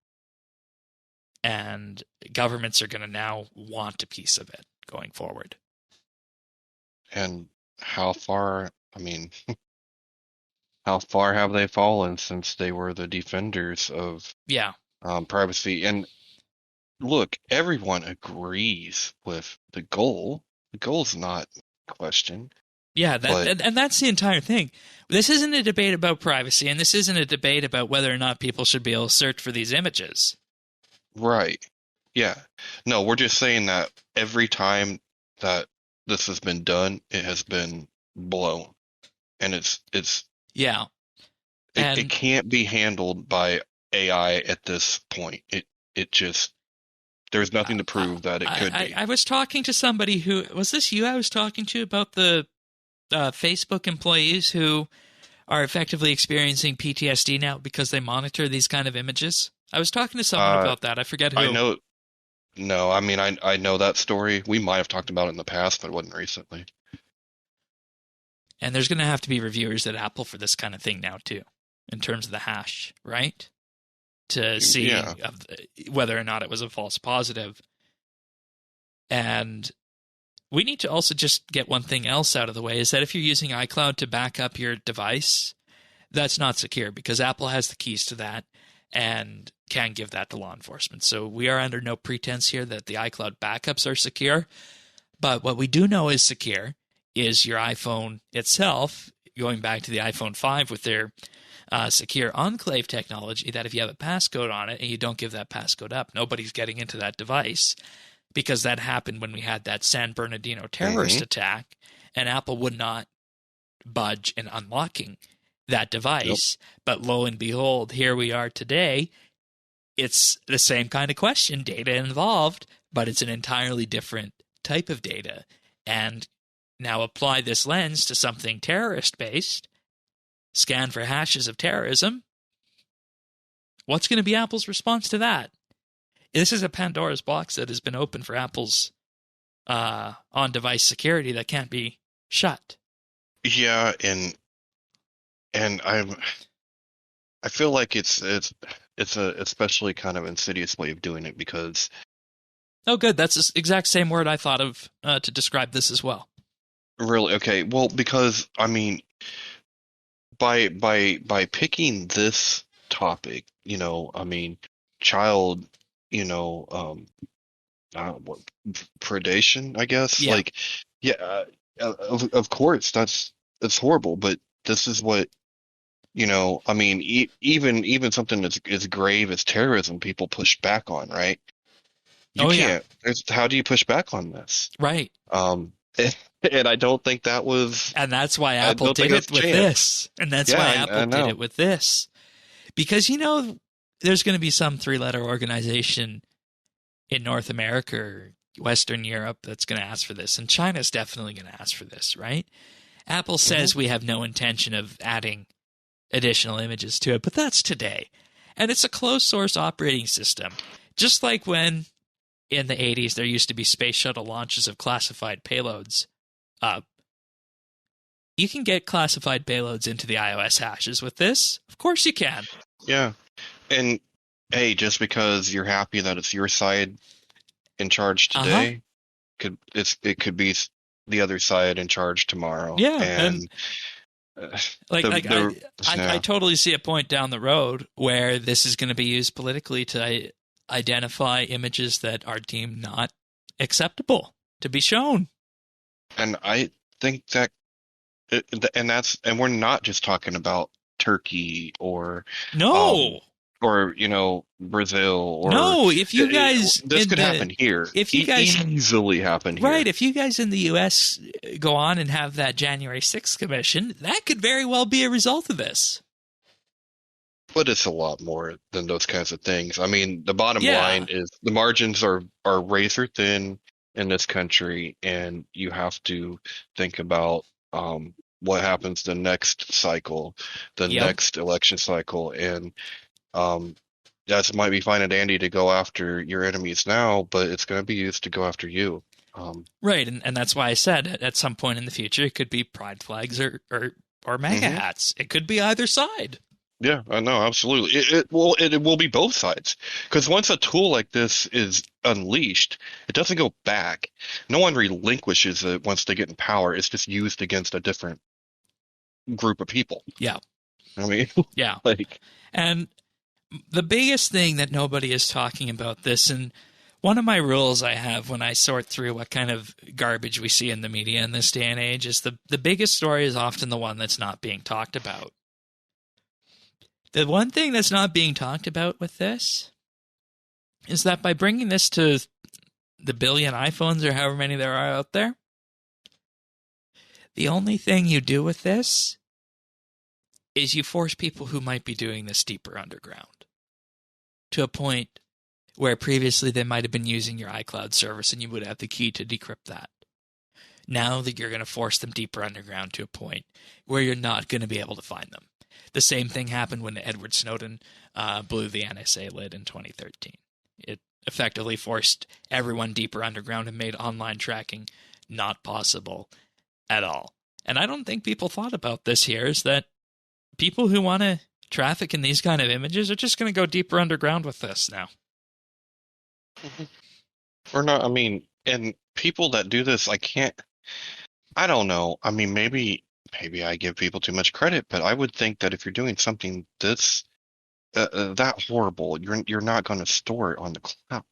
and governments are going to now want a piece of it going forward. And how far have they fallen since they were the defenders of privacy? And look, everyone agrees with the goal. The goal's not question. Yeah, and that's the entire thing. This isn't a debate about privacy, and this isn't a debate about whether or not people should be able to search for these images. Right. Yeah. No, we're just saying that every time that this has been done, it has been blown. And it can't be handled by AI at this point. It just, there's nothing to prove that it could be. I was talking to somebody was this you I was talking to about the Facebook employees who are effectively experiencing PTSD now because they monitor these kind of images? I was talking to someone about that. I forget who. I know. No, I know that story. We might have talked about it in the past, but it wasn't recently. And there's going to have to be reviewers at Apple for this kind of thing now, too, in terms of the hash, right? To see whether or not it was a false positive. And we need to also just get one thing else out of the way, is that if you're using iCloud to back up your device, that's not secure, because Apple has the keys to that and can give that to law enforcement. So we are under no pretense here that the iCloud backups are secure. But what we do know is secure is your iPhone itself, going back to the iPhone 5 with their secure enclave technology, that if you have a passcode on it and you don't give that passcode up, nobody's getting into that device, because that happened when we had that San Bernardino terrorist attack, and Apple would not budge in unlocking that device. Yep. But lo and behold, here we are today. It's the same kind of question, data involved, but it's an entirely different type of data. And now apply this lens to something terrorist-based, scan for hashes of terrorism. What's going to be Apple's response to that? This is a Pandora's box that has been open for Apple's on-device security that can't be shut. Yeah, and I feel like it's a especially kind of insidious way of doing it, because. Oh, good. That's the exact same word I thought of to describe this as well. Really? Okay. Well, because by picking this topic, child, predation, I guess. Yeah. Like, of course that's horrible, but this is what, even something as grave as terrorism, people push back on, right? You can't. How do you push back on this? Right. And I don't think that was. And that's why Apple did it with this. And that's why Apple did it with this. Because, there's going to be some three-letter organization in North America or Western Europe that's going to ask for this. And China's definitely going to ask for this, right? Apple says we have no intention of adding additional images to it, but that's today. And it's a closed-source operating system. Just like when in the 80s there used to be space shuttle launches of classified payloads. You can get classified payloads into the iOS hashes with this. Of course you can. Yeah. And, hey, just because you're happy that it's your side in charge today, it could be the other side in charge tomorrow. Yeah. And I totally see a point down the road where this is going to be used politically to identify images that are deemed not acceptable to be shown. And I think that, and we're not just talking about Turkey um, No, or Brazil, or no. If you guys this could happen here. if you guys Easily happen here. right, if you guys in the U.S. go on and have that January 6th commission, that could very well be a result of this. But it's a lot more than those kinds of things. I mean, the bottom Yeah. line is the margins are razor thin in this country, and you have to think about what happens the next cycle, the Yep. next election cycle, and that might be fine and dandy to go after your enemies now, but it's going to be used to go after you. Right, and that's why I said at some point in the future it could be pride flags or MAGA hats. It could be either side. Yeah, I know, absolutely. It will be both sides, because once a tool like this is unleashed, it doesn't go back. No one relinquishes it once they get in power. It's just used against a different group of people. Yeah. I mean, Yeah. like, And the biggest thing that nobody is talking about this, and one of my rules I have when I sort through what kind of garbage we see in the media in this day and age, is the biggest story is often the one that's not being talked about. The one thing that's not being talked about with this is that by bringing this to the billion iPhones or however many there are out there, the only thing you do with this is you force people who might be doing this deeper underground to a point where previously they might have been using your iCloud service and you would have the key to decrypt that. Now that you're going to force them deeper underground to a point where you're not going to be able to find them. The same thing happened when Edward Snowden blew the NSA lid in 2013. It effectively forced everyone deeper underground and made online tracking not possible at all. And I don't think people thought about this here, is that people who want to traffic in these kind of images are just going to go deeper underground with this now. or not. I mean, and people that do this, I don't know. I mean, maybe I give people too much credit, but I would think that if you're doing something this that horrible, you're not going to store it on the cloud,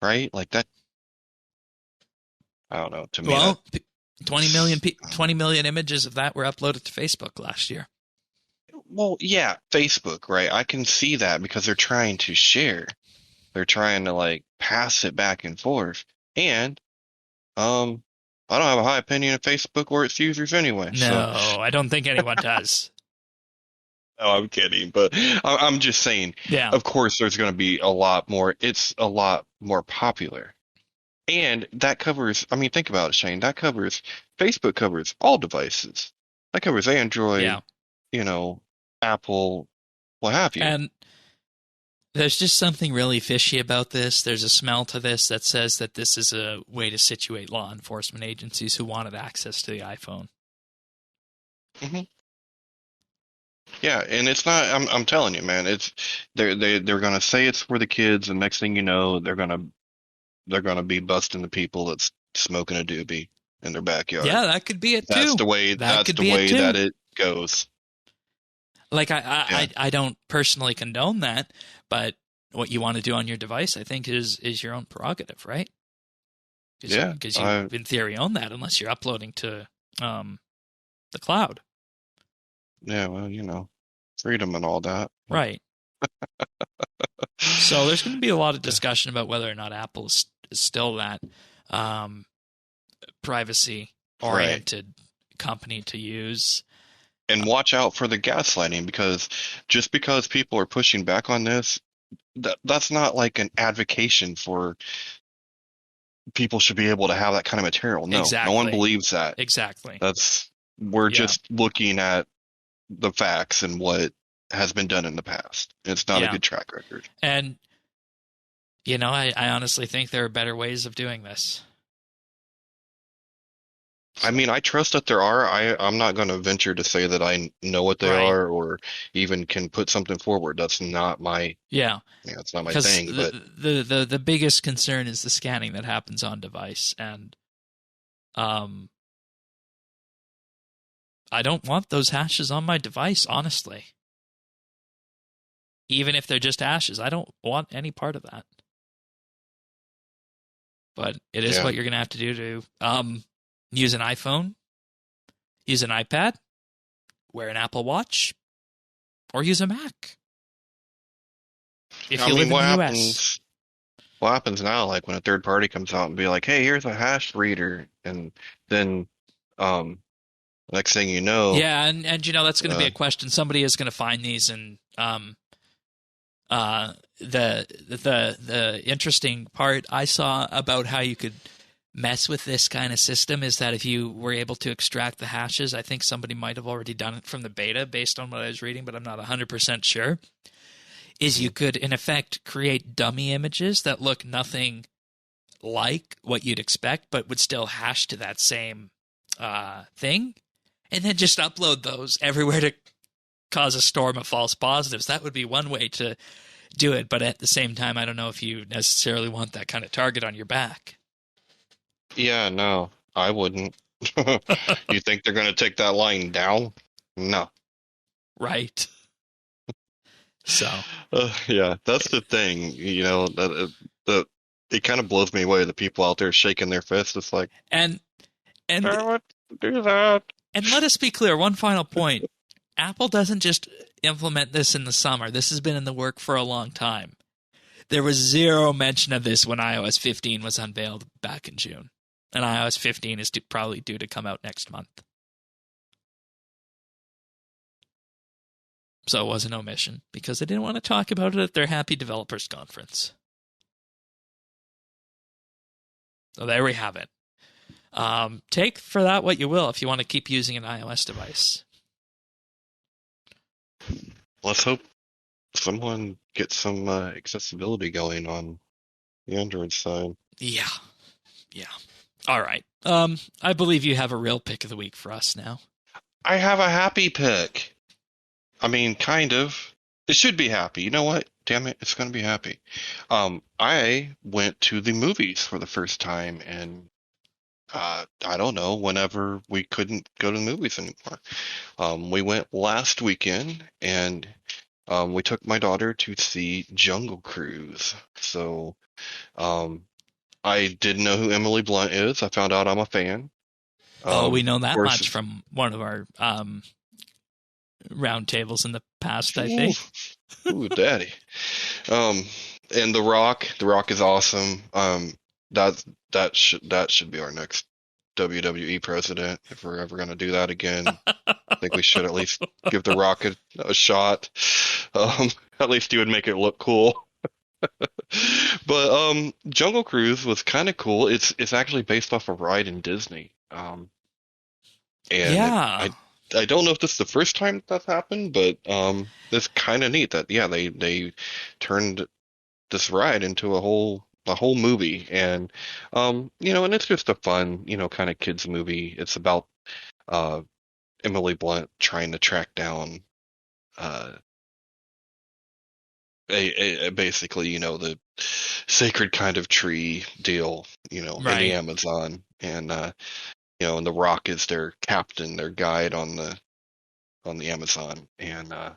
right? Like that. I don't know. To me, Well, 20 million images of that were uploaded to Facebook last year. well, yeah, Facebook, right? I can see that because they're trying to share. They're trying to like pass it back and forth. And I don't have a high opinion of Facebook or its users anyway. No, So. I don't think anyone does. No, I'm kidding, but I'm just saying. Yeah. Of course, there's going to be a lot more. It's a lot more popular, and that covers. I mean, think about it, Shane. That covers. Facebook covers all devices. That covers Android. Yeah. Apple, what have you. And there's just something really fishy about this. There's a smell to this that says that this is a way to situate law enforcement agencies who wanted access to the iPhone. Mm-hmm. Yeah, and it's not. I'm telling you, man. It's they're gonna say it's for the kids, and next thing you know, they're gonna be busting the people that's smoking a doobie in their backyard. Yeah, that could be it too. That's the way. That's the way that it goes. Like I don't personally condone that, but what you want to do on your device, I think, is your own prerogative, right? Yeah, because you in theory own that, unless you're uploading to the cloud. Yeah, well, freedom and all that. Right. So there's going to be a lot of discussion about whether or not Apple is still that privacy-oriented company to use. And watch out for the gaslighting, because just because people are pushing back on this, that's not like an advocation for people should be able to have that kind of material. No, Exactly. No one believes that. Exactly. We're just looking at the facts and what has been done in the past. It's not a good track record. And, I honestly think there are better ways of doing this. I mean, I trust that there are. I'm not going to venture to say that I know what they are or even can put something forward. That's not my that's not my thing. But the biggest concern is the scanning that happens on device, and I don't want those hashes on my device, honestly. Even if they're just hashes, I don't want any part of that. but it is what you're going to have to do to use an iPhone, use an iPad, wear an Apple Watch, or use a Mac. If you live in the US. What happens now, like when a third party comes out and be like, hey, here's a hash reader, and then next thing you know. Yeah, and that's going to be a question. Somebody is going to find these, and the interesting part I saw about how you could mess with this kind of system is that if you were able to extract the hashes, I think somebody might have already done it from the beta based on what I was reading, but I'm not 100% sure, is you could, in effect, create dummy images that look nothing like what you'd expect, but would still hash to that same thing, and then just upload those everywhere to cause a storm of false positives. That would be one way to do it, but at the same time, I don't know if you necessarily want that kind of target on your back. Yeah, no, I wouldn't. You think they're going to take that line down? No. Right. So. Yeah, that's the thing. You know, that it kind of blows me away. The people out there shaking their fists. It's like, and don't do that. And let us be clear. One final point: Apple doesn't just implement this in the summer. This has been in the work for a long time. There was zero mention of this when iOS 15 was unveiled back in June. And iOS 15 is probably due to come out next month. So it was an omission because they didn't want to talk about it at their Happy Developers Conference. So there we have it. Take for that what you will if you want to keep using an iOS device. Let's hope someone gets some accessibility going on the Android side. Yeah. All right. I believe you have a real pick of the week for us now. I have a happy pick. I mean, kind of. It should be happy. You know what? Damn it, it's going to be happy. I went to the movies for the first time, and I don't know, whenever we couldn't go to the movies anymore. We went last weekend, and we took my daughter to see Jungle Cruise. So I didn't know who Emily Blunt is. I found out I'm a fan. We know that much from one of our round tables in the past, I think. Ooh, daddy. And The Rock is awesome. That should be our next WWE president if we're ever going to do that again. I think we should at least give The Rock a shot. At least he would make it look cool. But Jungle Cruise was kind of cool. It's actually based off a ride in Disney. And yeah. I don't know if this is the first time that's happened, but it's kind of neat that they turned this ride into a whole movie, and and it's just a fun kind of kids movie. It's about Emily Blunt trying to track down basically the sacred kind of tree deal in the Amazon, and and The Rock is their captain, their guide on the Amazon, and fun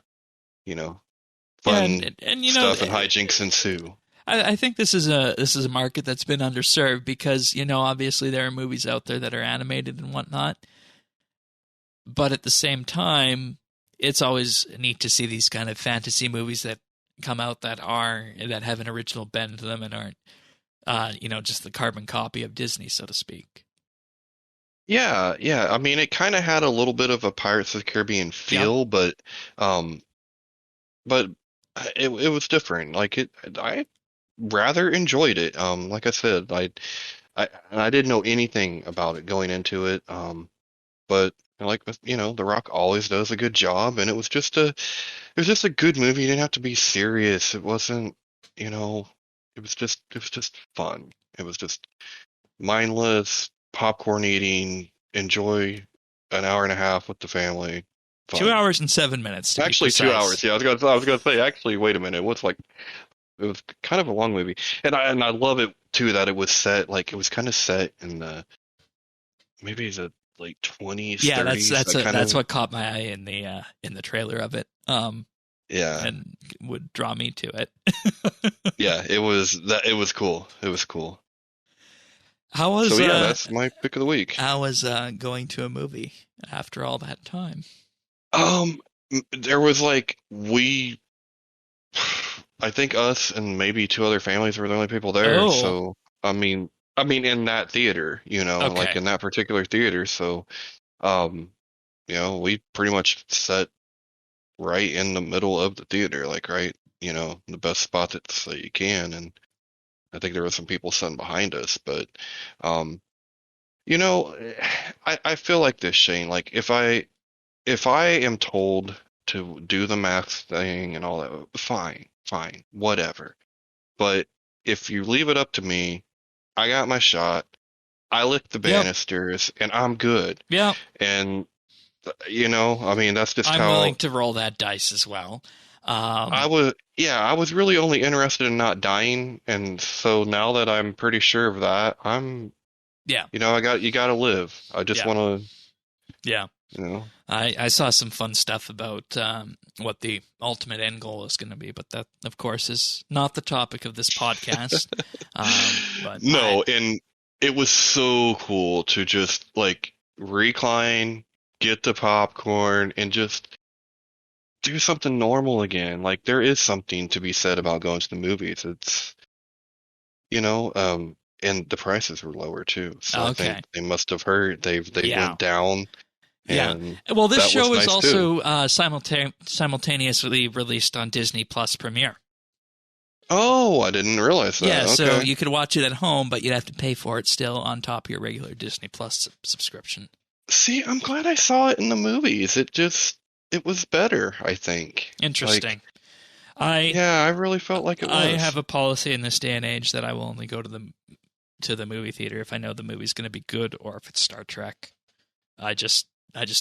stuff and hijinks ensue. I think this is a market that's been underserved because obviously there are movies out there that are animated and whatnot, but at the same time, it's always neat to see these kind of fantasy movies that come out that have an original bend to them and aren't just the carbon copy of Disney, so to speak. Yeah. I mean, it kind of had a little bit of a Pirates of the Caribbean feel, but it was different. Like I rather enjoyed it. Like I said, I didn't know anything about it going into it. But The Rock always does a good job, and it was just a good movie. You didn't have to be serious. It wasn't, it was just fun. It was just mindless, popcorn eating, enjoy an hour and a half with the family. Fun. 2 hours and 7 minutes. Actually, 2 hours. Yeah, I was gonna say. Actually, wait a minute. It was kind of a long movie, and I love it too that it was set it was kind of set in maybe the late 20s. Yeah, 30s. That's what caught my eye in the trailer of it. Yeah, and would draw me to it. Yeah, it was cool. It was cool. How was So yeah, that's my pick of the week. going to a movie after all that time? Um, there was like I think us and maybe two other families were the only people there. Oh, So I mean, in that theater, like okay. in that particular theater. So, um, we pretty much sat right in the middle of the theater, like right, the best spot that you can. And I think there were some people sitting behind us, but, um, you know, I feel like this, Shane. Like if I am told to do the math thing and all that, fine, whatever. But if you leave it up to me, I got my shot. I licked the Yep. banisters, and I'm good. Yep. And I mean, that's just I'm willing how to roll that dice as well. I was. Yeah, I was really only interested in not dying, and so now that I'm pretty sure of that, Yeah. you got to live. I just Yeah. want Yeah. to, I saw some fun stuff about what the ultimate end goal is going to be, but that, of course, is not the topic of this podcast. But No, and it was so cool to just like recline, get the popcorn, and just do something normal again. Like there is something to be said about going to the movies. It's and the prices were lower too. So I okay. think they must have heard they Yeah. went down, Yeah. and Well, this that was show is nice too. also simultaneously released on Disney Plus Premiere. Oh, I didn't realize that. Yeah, so Okay. you could watch it at home, but you'd have to pay for it still on top of your regular Disney Plus subscription. See, I'm glad I saw it in the movies. It was better, I think. Interesting. Like, I yeah, I really felt like it I was. have a policy in this day and age that I will only go to the movie theater if I know the movie's going to be good or if it's Star Trek. I just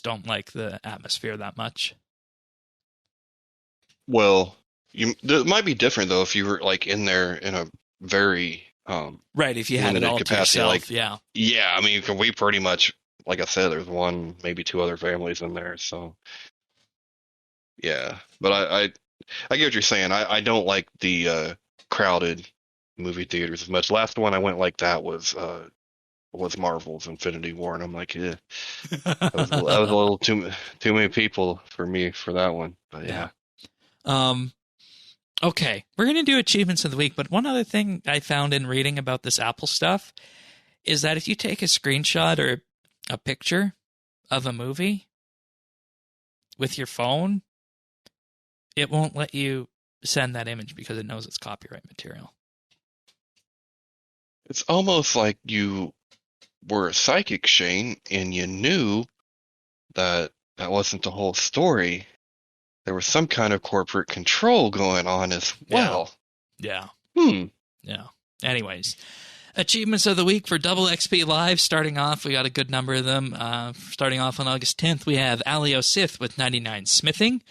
don't like the atmosphere that much. Well, it might be different though if you were like in there in a very Right, if you had it limited all to capacity. yourself, Like, yeah. yeah, I mean, we pretty much, like I said, there's one, maybe two other families in there. So yeah, but I get what you're saying. I don't like the crowded movie theaters as much. Last one I went like that was Marvel's Infinity War, and I'm like, yeah, that was a little too many people for me for that one. But Yeah. yeah. Okay, we're going to do achievements of the week, but one other thing I found in reading about this Apple stuff is that if you take a screenshot or a picture of a movie with your phone, it won't let you send that image because it knows it's copyright material. It's almost like you were a psychic, Shane, and you knew that that wasn't the whole story. There was some kind of corporate control going on as well. Yeah. Hmm. Yeah. Anyways, achievements of the week for Double XP Live. Starting off, we got a good number of them. Starting off on August 10th, we have Alio Sith with 99 Smithing.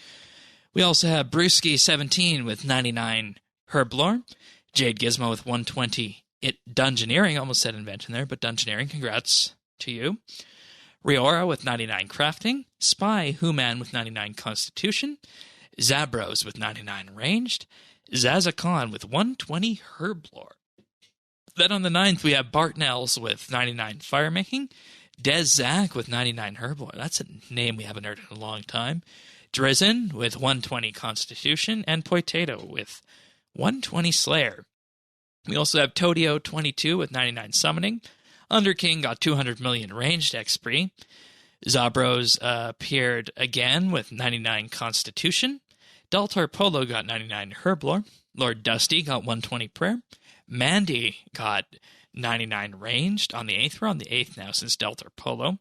We also have Brewski17 with 99 Herblore. Jade Gizmo with 120 Dungeoneering. Almost said invention there, but Dungeoneering. Congrats to you. Riora with 99 Crafting. Spy Human with 99 Constitution. Zabros with 99 Ranged. Zazakon with 120 Herblore. Then on the 9th, we have Bartnells with 99 Firemaking. Des Zach with 99 Herblore. That's a name we haven't heard in a long time. Drizzen with 120 Constitution. And Potato with 120 Slayer. We also have Todio22 with 99 Summoning. Underking got 200 million Ranged XP. Zabros appeared again with 99 Constitution. Daltar Polo got 99 Herblore. Lord Dusty got 120 Prayer. Mandy got 99 Ranged on the 8th. We're on the 8th now since Daltar Polo.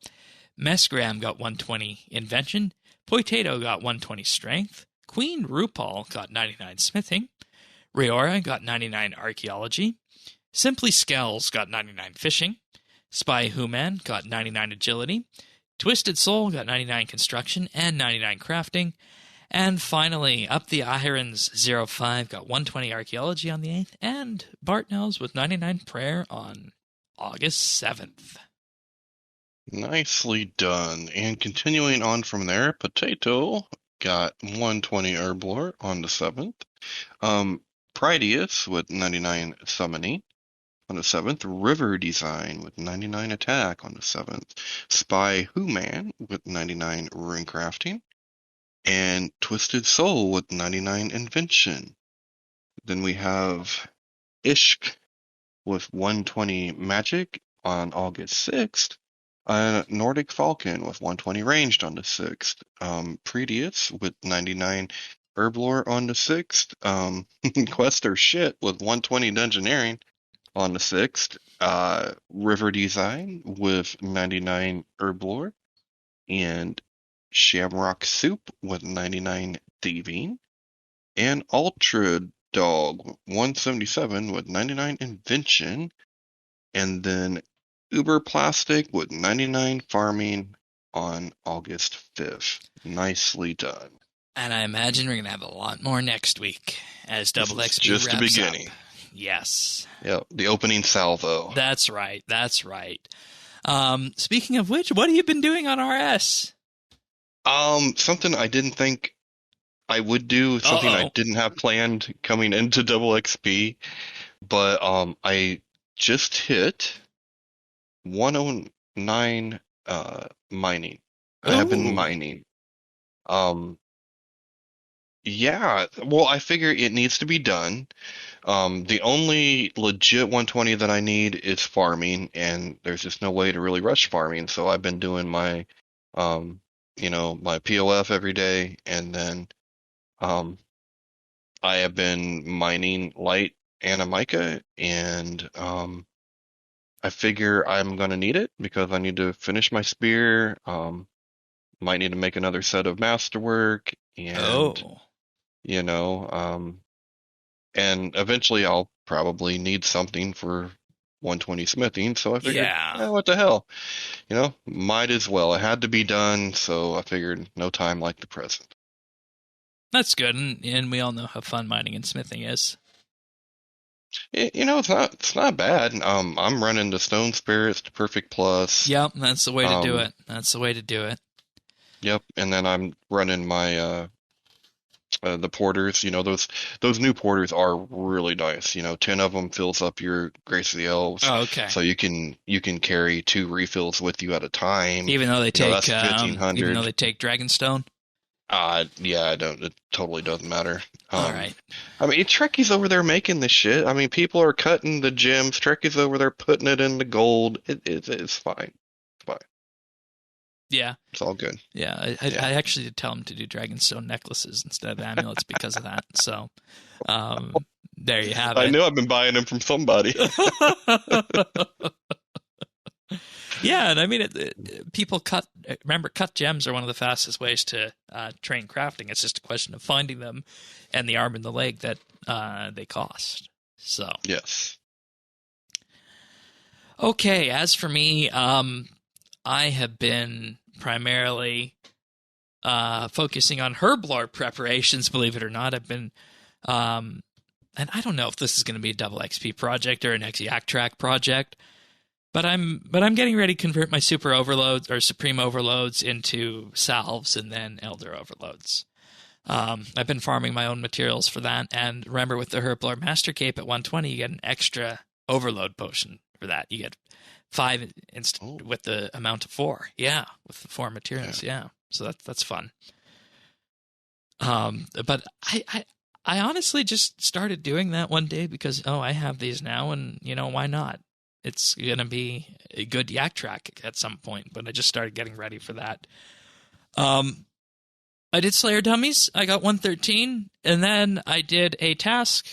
Mesgram got 120 Invention. Potato got 120 Strength. Queen RuPaul got 99 Smithing. Riora got 99 Archaeology. Simply Skells got 99 Fishing. Spy Human got 99 Agility. Twisted Soul got 99 Construction and 99 Crafting. And finally, Up the Irons 05 got 120 Archaeology on the 8th. And Bartnells with 99 Prayer on August 7th. Nicely done. And continuing on from there, Potato got 120 Herblore on the 7th. Prideus with 99 Summoning. On the 7th, River Design with 99 attack on the 7th. Spy Who-Man with 99 rune crafting. And Twisted Soul with 99 invention. Then we have Ishk with 120 magic on August 6th. Nordic Falcon with 120 ranged on the 6th. Predius with 99 Herblore on the 6th. Quester Shit with 120 Dungeoneering on the 6th. River Design with 99 Herblore. And Shamrock Soup with 99 Thieving. And Ultra Dog 177 with 99 Invention. And then Uber Plastic with 99 farming on August 5th. Nicely done. And I imagine we're going to have a lot more next week as Double XP just the wraps beginning. Up. Yes. Yep, the opening salvo. That's right. That's right. Speaking of which, what have you been doing on RS? Something I didn't think I would do, something I didn't have planned coming into Double XP, but I just hit 109 mining. I have been mining. Yeah, well, I figure it needs to be done. The only legit 120 that I need is farming, and there's just no way to really rush farming. So I've been doing my, my POF every day, and then, I have been mining light animica, and I figure I'm gonna need it because I need to finish my spear. Might need to make another set of masterwork, and and eventually I'll probably need something for 120 smithing. So I figured, what the hell, might as well. It had to be done, so I figured no time like the present. That's good, and we all know how fun mining and smithing is. It's not bad. I'm running the Stone Spirits to Perfect Plus. Yep, that's the way to do it. That's the way to do it. Yep, and then I'm running my the porters. Those new porters are really nice. 10 of them fills up your Grace of the Elves. Oh, okay. So you can carry 2 refills with you at a time. Even though they take that's 1,500. even though they take Dragonstone. Yeah, I don't. It totally doesn't matter. All right. I mean, Trekkie's over there making this shit. I mean, people are cutting the gems. Trekkie's over there putting it in the gold. It's fine. It's fine. Yeah. It's all good. Yeah, I actually did tell him to do Dragonstone necklaces instead of amulets because of that. So, there you have it. I knew I've been buying them from somebody. Yeah, and I mean, people cut gems are one of the fastest ways to train crafting. It's just a question of finding them and the arm and the leg that they cost. So yes. Okay, as for me, I have been primarily focusing on herblore preparations, believe it or not. I've been, and I don't know if this is going to be a double XP project or an Yak Track project, but I'm getting ready to convert my super overloads or supreme overloads into salves and then elder overloads. I've been farming my own materials for that, and remember with the herblore master cape at 120, you get an extra overload potion for that. You get 5 with the amount of 4. Yeah, with the 4 materials. Yeah, so that's fun. But I honestly just started doing that one day because I have these now, and why not? It's gonna be a good Yak Track at some point. But I just started getting ready for that. I did Slayer Dummies. I got 113, and then I did a task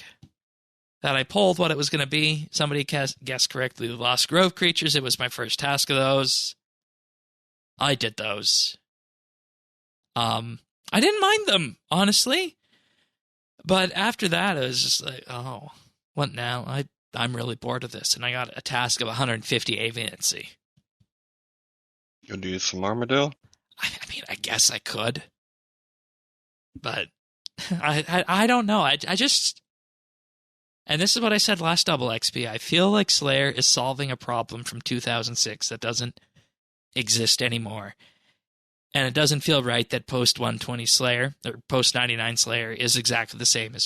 that I pulled what it was going to be. Somebody guessed correctly the Lost Grove creatures. It was my first task of those. I did those. I didn't mind them, honestly. But after that, I was just like, oh, what now? I'm really bored of this. And I got a task of 150 aviancy. You'll do some Armadillo? I mean, I guess I could. But I don't know. I just... And this is what I said last Double XP. I feel like Slayer is solving a problem from 2006 that doesn't exist anymore. And it doesn't feel right that post-120 Slayer, or post-99 Slayer, is exactly the same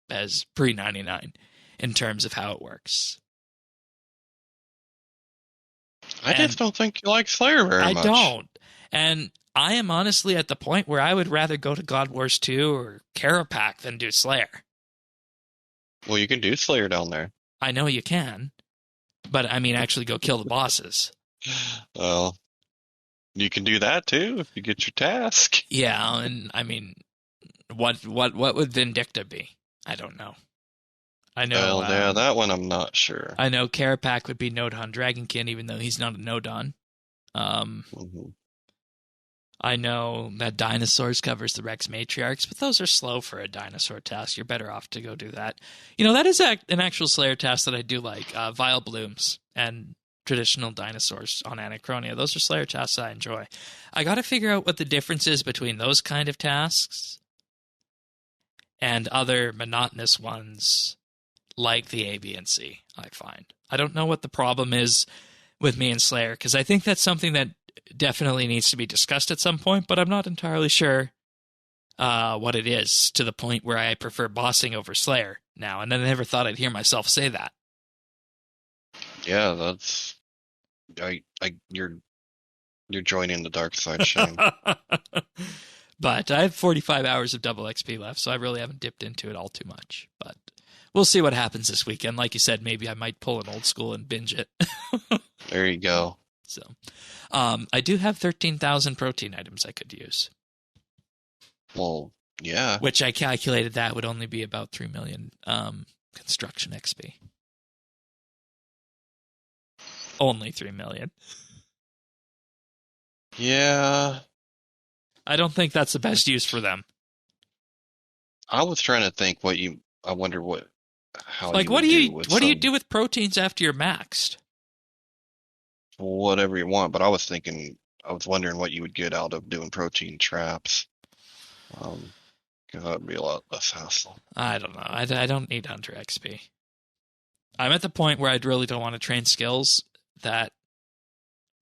as pre-99 in terms of how it works. I just don't think you like Slayer very much. I don't. And I am honestly at the point where I would rather go to God Wars 2 or Carapac than do Slayer. Well, you can do Slayer down there. I know you can, but I mean actually go kill the bosses. Well, you can do that too if you get your task. Yeah, and I mean, what would Vindicta be? I don't know. I know. Well, yeah, that one I'm not sure. I know Carapac would be Nodon Dragonkin, even though he's not a Nodon. I know that Dinosaurs covers the Rex Matriarchs, but those are slow for a dinosaur task. You're better off to go do that. You know, that is an actual Slayer task that I do like. Vile Blooms and traditional dinosaurs on Anachronia. Those are Slayer tasks I enjoy. I got to figure out what the difference is between those kind of tasks and other monotonous ones like the A, B, and C, I find. I don't know what the problem is with me and Slayer, because I think that's something that definitely needs to be discussed at some point, but I'm not entirely sure what it is, to the point where I prefer bossing over Slayer now, and I never thought I'd hear myself say that. Yeah, that's... You're joining the dark side, Shane. But I have 45 hours of double XP left, so I really haven't dipped into it all too much. But we'll see what happens this weekend. Like you said, maybe I might pull an old school and binge it. There you go. So, I do have 13,000 protein items I could use. Well, yeah. Which I calculated that would only be about 3 million construction XP. Only 3 million. Yeah. I don't think that's the best use for them. I was trying to think I wonder how like, what do you do with proteins after you're maxed? Whatever you want, but I was wondering what you would get out of doing protein traps. Because that would be a lot less hassle. I don't know. I don't need Hunter XP. I'm at the point where I really don't want to train skills that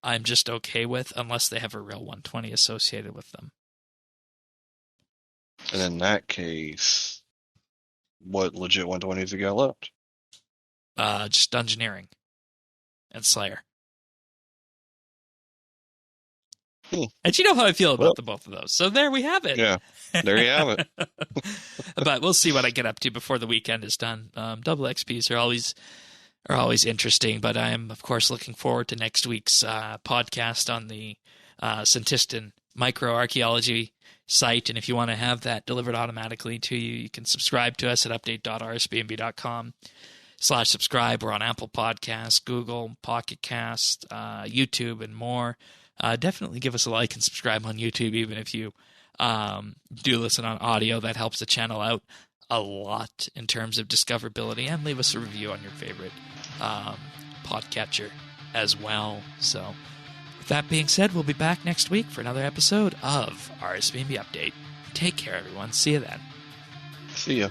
I'm just okay with, unless they have a real 120 associated with them. And in that case, what legit 120s you got left? Just Dungeoneering and Slayer. And you know how I feel about the both of those. So there we have it. Yeah, there you have it. But we'll see what I get up to before the weekend is done. Double XPs are always interesting, but I am, of course, looking forward to next week's podcast on the Senntisten Archaeology site. And if you want to have that delivered automatically to you, you can subscribe to us at update.rsbnb.com/subscribe. We're on Apple Podcasts, Google, Pocket Cast, YouTube, and more. Definitely give us a like and subscribe on YouTube, even if you do listen on audio. That helps the channel out a lot in terms of discoverability, and leave us a review on your favorite podcatcher as well. So with that being said, we'll be back next week for another episode of RSBANDB Update. Take care, everyone. See you then. See ya.